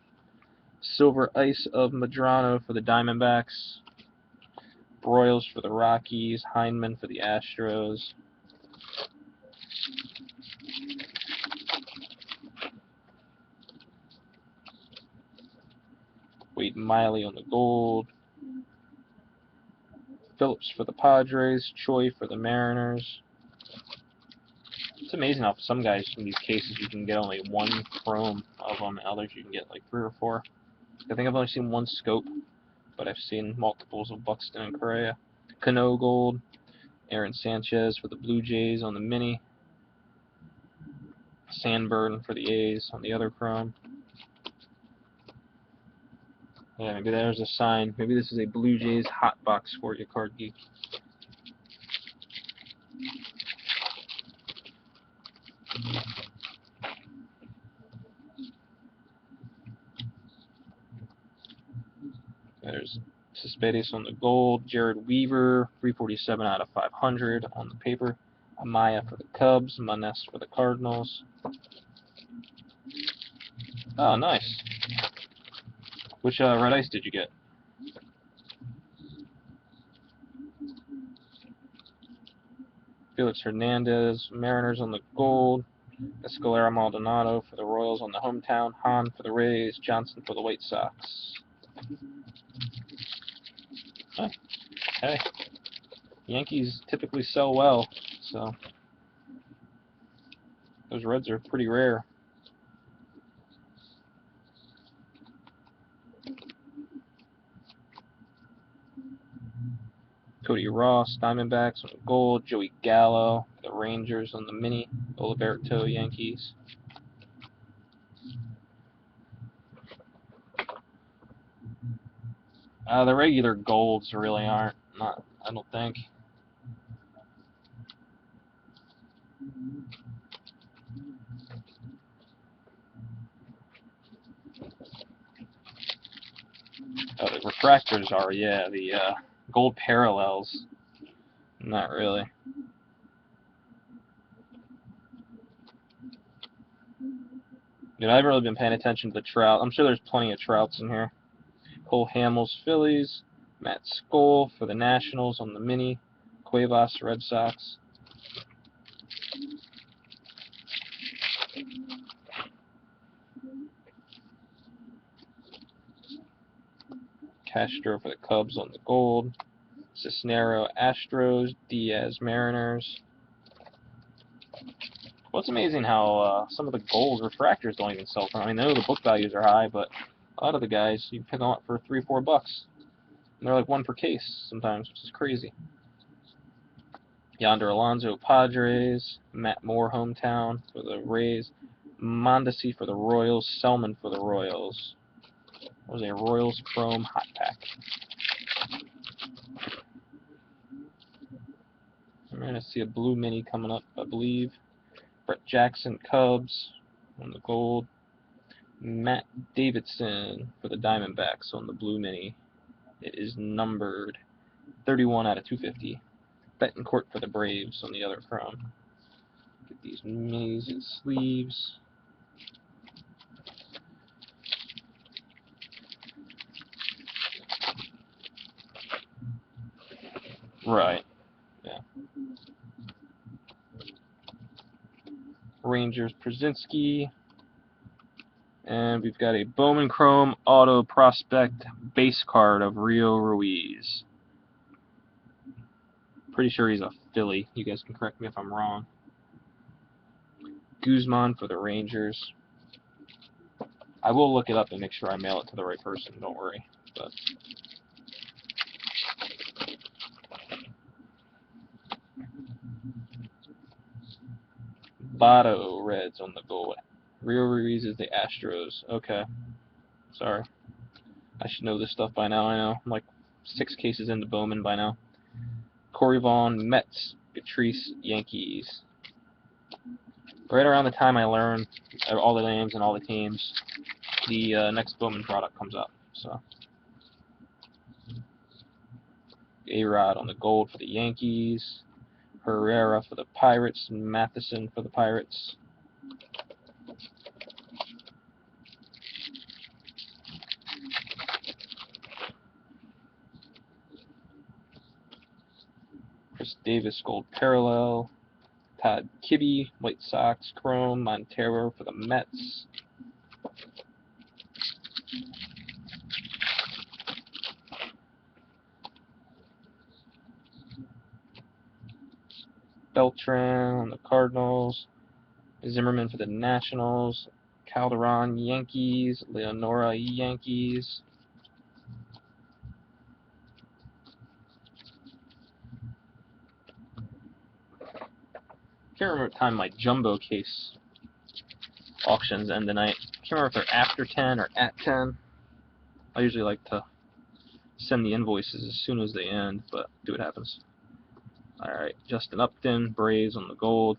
Silver Ice of Madrano for the Diamondbacks, Royals for the Rockies, Heineman for the Astros. Wade Miley on the gold, Phillips for the Padres, Choi for the Mariners. It's amazing how some guys in these cases you can get only one chrome of them, and others you can get like 3 or 4. I think I've only seen one scope, but I've seen multiples of Buxton and Correa. Cano gold, Aaron Sanchez for the Blue Jays on the mini, Sandburn for the A's on the other chrome. Yeah, maybe there's a sign. Maybe this is a Blue Jays hot box for you, Card Geek. There's Cespedes on the gold, Jared Weaver, 347 out of 500 on the paper. Amaya for the Cubs, Manes for the Cardinals. Oh, nice. Which red ice did you get? Felix Hernandez, Mariners on the gold. Escalera Maldonado for the Royals on the hometown. Hahn for the Rays. Johnson for the White Sox. Huh. Hey, Yankees typically sell well, so those reds are pretty rare. Cody Ross, Diamondbacks on the gold. Joey Gallo, the Rangers on the mini. Oliverto, Yankees. The regular golds really aren't. I don't think. Oh, the refractors are, yeah. The gold parallels. Not really. Dude, I've really been paying attention to the Trout. I'm sure there's plenty of Trouts in here. Cole Hamels, Phillies. Matt Skoll for the Nationals on the mini. Cuevas, Red Sox. Castro for the Cubs on the gold. Cisnero, Astros. Diaz, Mariners. Well, it's amazing how some of the gold refractors don't even sell for. I mean, I know the book values are high, but a lot of the guys, you pick them up for $3 or $4. And they're like 1 per case sometimes, which is crazy. Yonder Alonso, Padres. Matt Moore, hometown for the Rays. Mondesi for the Royals. Selman for the Royals. That was a Royals Chrome hot pack. We're going to see a blue mini coming up, I believe. Brett Jackson, Cubs on the gold. Matt Davidson for the Diamondbacks on the blue mini. It is numbered 31 out of 250. Betancourt for the Braves on the other chrome. Get these minis and sleeves. Right. Yeah. Rangers Przinski. And we've got a Bowman Chrome Auto Prospect base card of Rio Ruiz. Pretty sure he's a Philly. You guys can correct me if I'm wrong. Guzman for the Rangers. I will look it up and make sure I mail it to the right person. Don't worry. But Votto Reds on the gold. Rio Ruiz is the Astros. Okay. Sorry. I should know this stuff by now. I know. I'm like 6 cases into Bowman by now. Corey Vaughn, Mets. Patrice, Yankees. Right around the time I learn all the names and all the teams, the next Bowman product comes out. So, A-Rod on the gold for the Yankees. Herrera for the Pirates. Matheson for the Pirates. Chris Davis gold parallel. Todd Kibbe, White Sox, Chrome. Montero for the Mets. Beltran on the Cardinals. Zimmerman for the Nationals. Calderon, Yankees. Leonora, Yankees. Can't remember what time my jumbo case auctions end tonight. Can't remember if they're after 10 or at 10. I usually like to send the invoices as soon as they end, but do what happens. Alright, Justin Upton, Braves on the gold.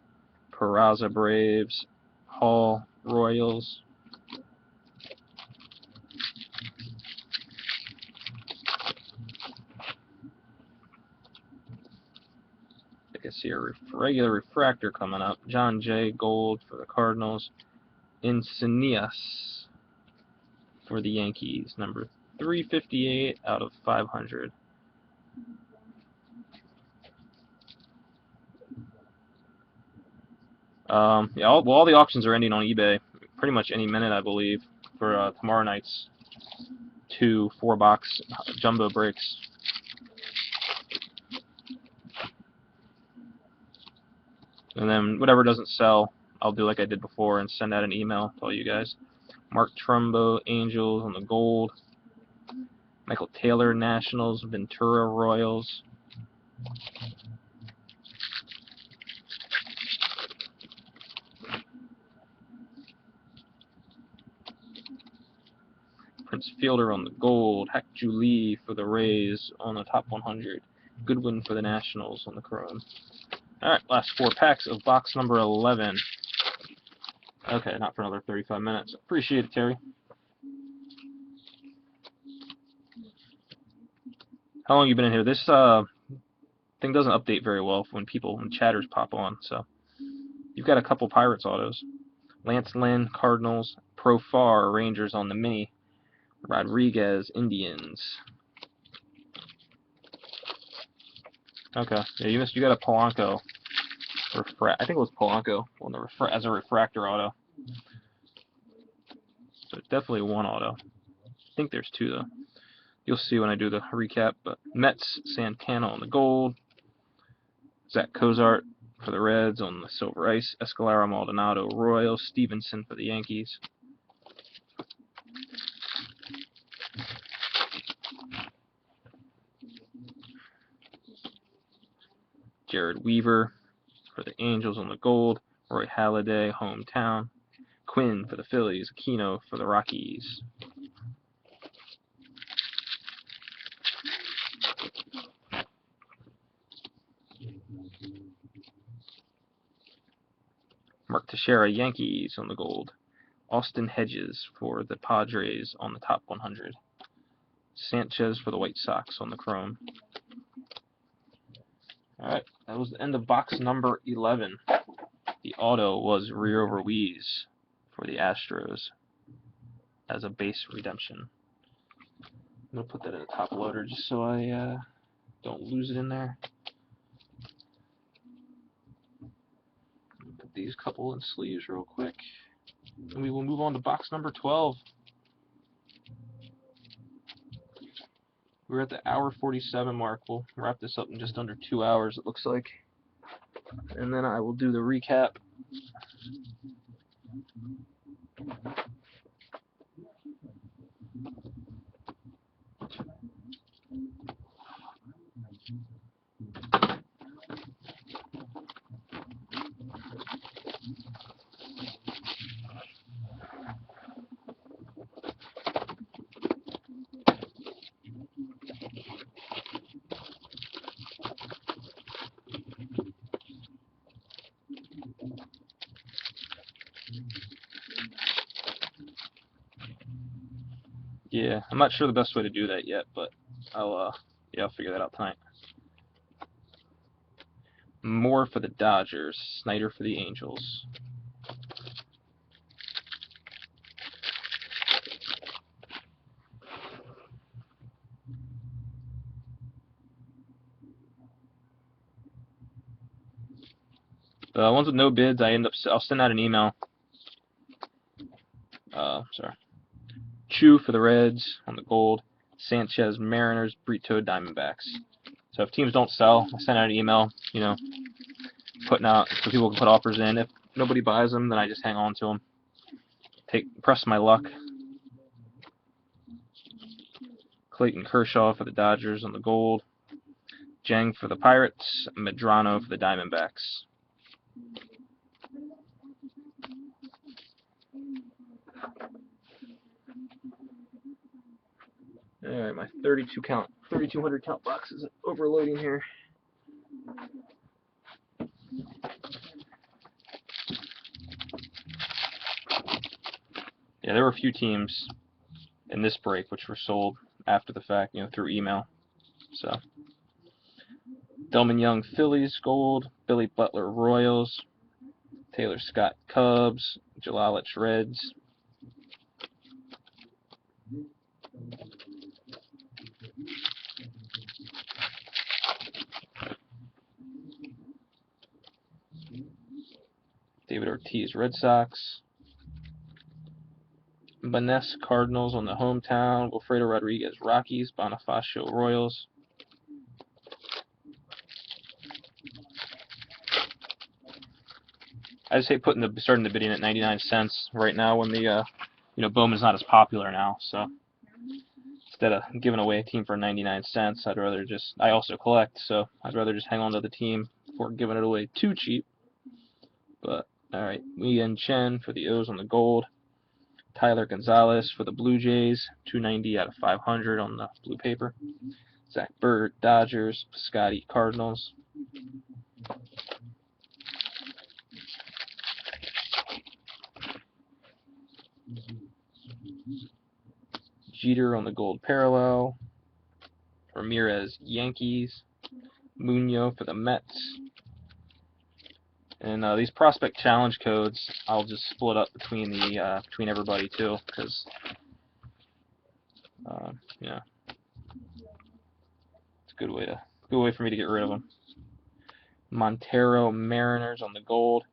Peraza, Braves. Hall, Royals. I can see a regular refractor coming up. John Jay, gold for the Cardinals. Encinias for the Yankees, number 358 out of 500. Yeah, all the auctions are ending on eBay pretty much any minute, I believe, for tomorrow night's 2 4-box jumbo breaks. And then whatever doesn't sell, I'll do like I did before and send out an email to all you guys. Mark Trumbo, Angels on the gold. Michael Taylor, Nationals. Ventura, Royals. Prince Fielder on the gold. Hack Julie for the Rays on the top 100. Goodwin for the Nationals on the chrome. Alright, last 4 packs of box number 11. Okay, not for another 35 minutes. Appreciate it, Terry. How long you been in here? This thing doesn't update very well when chatters pop on, so you've got a couple Pirates autos. Lance Lynn, Cardinals. Profar, Rangers on the mini. Rodriguez, Indians. Okay, yeah, you got a Polanco. I think it was Polanco on the as a refractor auto. So it's definitely one auto. I think there's 2 though. You'll see when I do the recap. But Mets, Santana on the gold. Zach Cozart for the Reds on the silver ice. Escalera, Maldonado, Royals. Stevenson for the Yankees. Jared Weaver for the Angels on the gold. Roy Halladay, hometown. Quinn for the Phillies. Aquino for the Rockies. Mark Teixeira, Yankees on the gold. Austin Hedges for the Padres on the top 100. Sanchez for the White Sox on the chrome. Alright, that was the end of box number 11. The auto was Rio Ruiz for the Astros as a base redemption. I'm going to put that in the top loader just so I don't lose it in there. Put these couple in sleeves real quick. And we will move on to box number 12. We're at the hour 47 mark. We'll wrap this up in just under 2 hours, it looks like. And then I will do the recap. Yeah, I'm not sure the best way to do that yet, but I'll figure that out tonight. Moore for the Dodgers, Snyder for the Angels. The ones with no bids, I'll send out an email. Sorry. Chu for the Reds on the gold. Sanchez, Mariners, Brito, Diamondbacks. So if teams don't sell, I send out an email, putting out so people can put offers in. If nobody buys them, then I just hang on to them. Press my luck. Clayton Kershaw for the Dodgers on the gold. Jang for the Pirates. Medrano for the Diamondbacks. Alright, my 3,200 count box is overloading here. Yeah, there were a few teams in this break which were sold after the fact, through email. So, Delman Young Phillies gold, Billy Butler Royals, Taylor Scott Cubs, Jalalich Reds. David Ortiz Red Sox. Banes Cardinals on the hometown. Wilfredo Rodriguez Rockies. Bonifacio Royals. I just hate starting the bidding at 99 cents right now when the Bowman's not as popular now. So instead of giving away a team for 99 cents, I also collect, so I'd rather just hang on to the team before giving it away too cheap. But alright, Wei Chen for the O's on the gold. Tyler Gonzalez for the Blue Jays, 290 out of 500 on the blue paper. Zach Bird, Dodgers. Scotty, Cardinals. Jeter on the gold parallel. Ramirez, Yankees. Munoz for the Mets. And these prospect challenge codes, I'll just split up between everybody too, because it's a good way for me to get rid of them. Montero Mariners on the gold.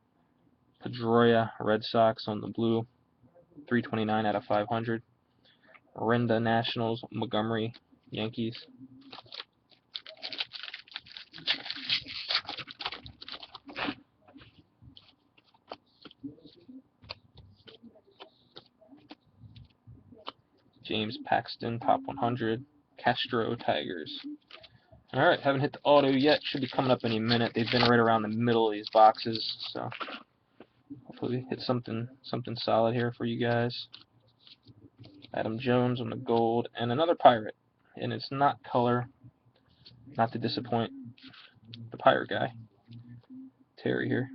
Pedroia Red Sox on the blue, 329 out of 500. Renda Nationals, Montgomery Yankees. James Paxton, Top 100. Castro Tigers. Alright, haven't hit the auto yet. Should be coming up any minute. They've been right around the middle of these boxes, so hopefully hit something solid here for you guys. Adam Jones on the gold, and another Pirate. And it's not color, not to disappoint the Pirate guy, Terry here.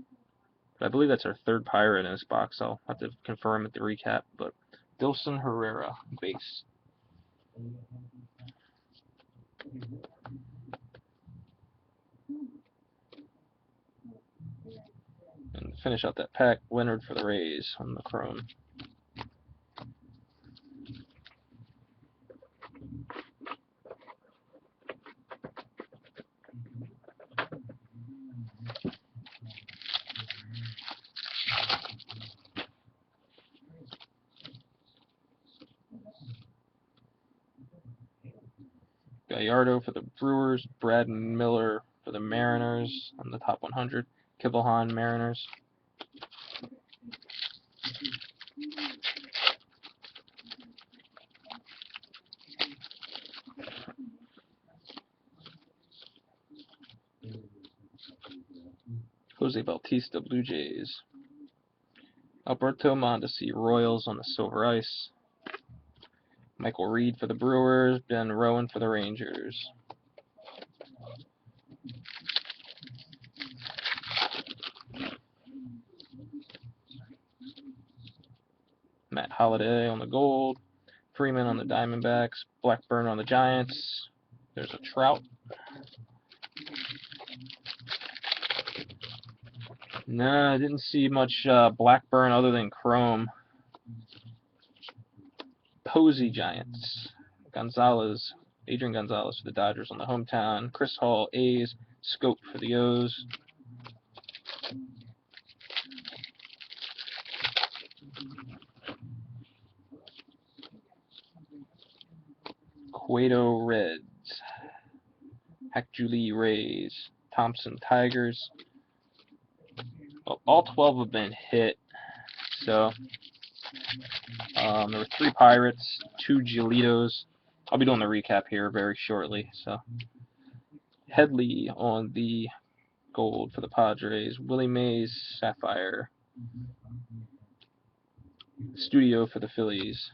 But I believe that's our third Pirate in this box. I'll have to confirm at the recap, but Dilson Herrera, base. And finish out that pack, Leonard for the Rays on the chrome. Gallardo for the Brewers, Brad Miller for the Mariners on the top 100. Kibelhan Mariners. Jose Bautista Blue Jays. Alberto Mondesi Royals on the silver ice. Michael Reed for the Brewers, Ben Rowan for the Rangers. Matt Holliday on the gold. Freeman on the Diamondbacks, Blackburn on the Giants. There's a Trout. No, I didn't see much Blackburn other than Chrome. Posey Giants. Gonzalez, Adrian Gonzalez for the Dodgers on the hometown. Chris Hall, A's. Scope for the O's. Cueto Reds. Hack-Julie Rays. Thompson Tigers. Well, all 12 have been hit. So there were 3 Pirates, 2 Giolitos. I'll be doing the recap here very shortly. So Headley on the gold for the Padres. Willie Mays Sapphire. Studio for the Phillies.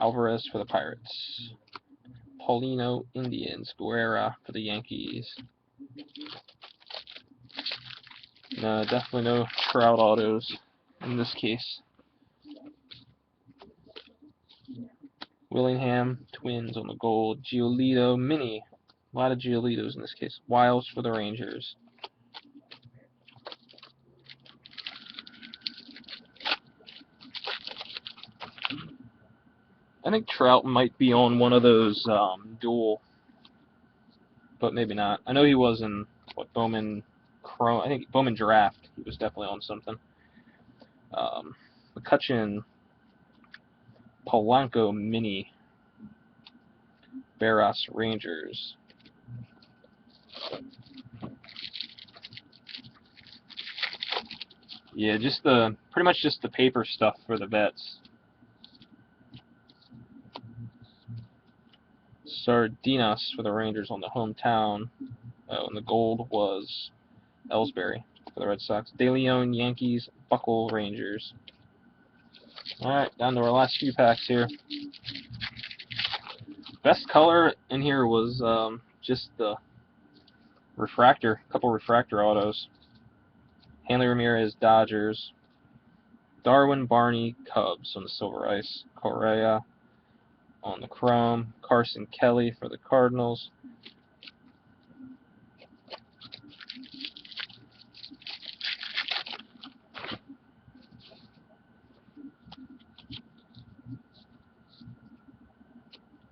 Alvarez for the Pirates. Paulino Indians. Guerra for the Yankees. No, definitely no Trout autos in this case. Willingham Twins on the gold. Giolito Mini. A lot of Giolitos in this case. Wiles for the Rangers. I think Trout might be on one of those dual, but maybe not. I know he was in Bowman Chrome. I think Bowman Draft. He was definitely on something. McCutcheon, Polanco Mini, Barras Rangers. Yeah, just pretty much just the paper stuff for the vets. Sardinas for the Rangers on the hometown. Oh, and the gold was Ellsbury for the Red Sox. De Leon Yankees, Buckle Rangers. Alright, down to our last few packs here. Best color in here was just the refractor, a couple refractor autos. Hanley Ramirez, Dodgers. Darwin Barney, Cubs on the Silver Ice. Correa on the Chrome. Carson Kelly for the Cardinals.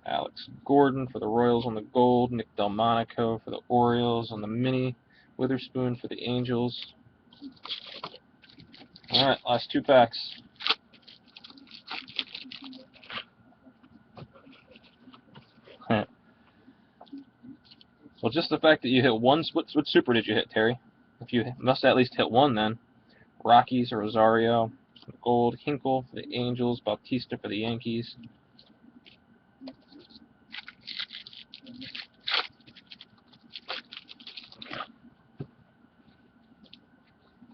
Alex Gordon for the Royals on the gold. Nick Delmonico for the Orioles on the mini. Witherspoon for the Angels. Alright, last 2 packs. Well, just the fact that you hit one, what super did you hit, Terry? If you must at least hit one then. Rockies or Rosario. Gold. Hinkle for the Angels. Bautista for the Yankees.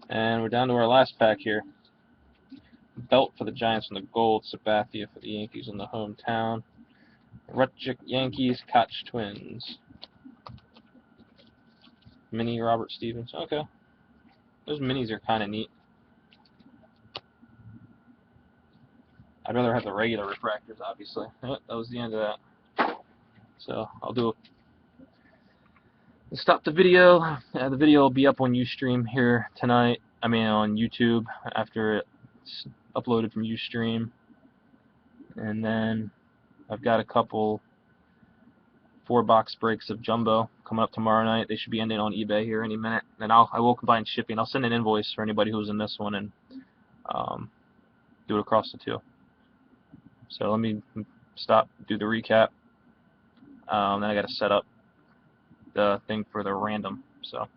And we're down to our last pack here. Belt for the Giants on the gold. Sabathia for the Yankees on the hometown. Rutchick Yankees. Koch Twins. Mini Robert Stevens. Okay. Those minis are kind of neat. I'd rather have the regular refractors, obviously. Yep, that was the end of that. So I'll stop the video. The video will be up on Ustream here tonight. I mean on YouTube after it's uploaded from Ustream. And then I've got a couple 4-box breaks of jumbo coming up tomorrow night. They should be ending on eBay here any minute. And I will combine shipping. I'll send an invoice for anybody who's in this one and do it across the 2. So let me stop, do the recap. Then I got to set up the thing for the random. So.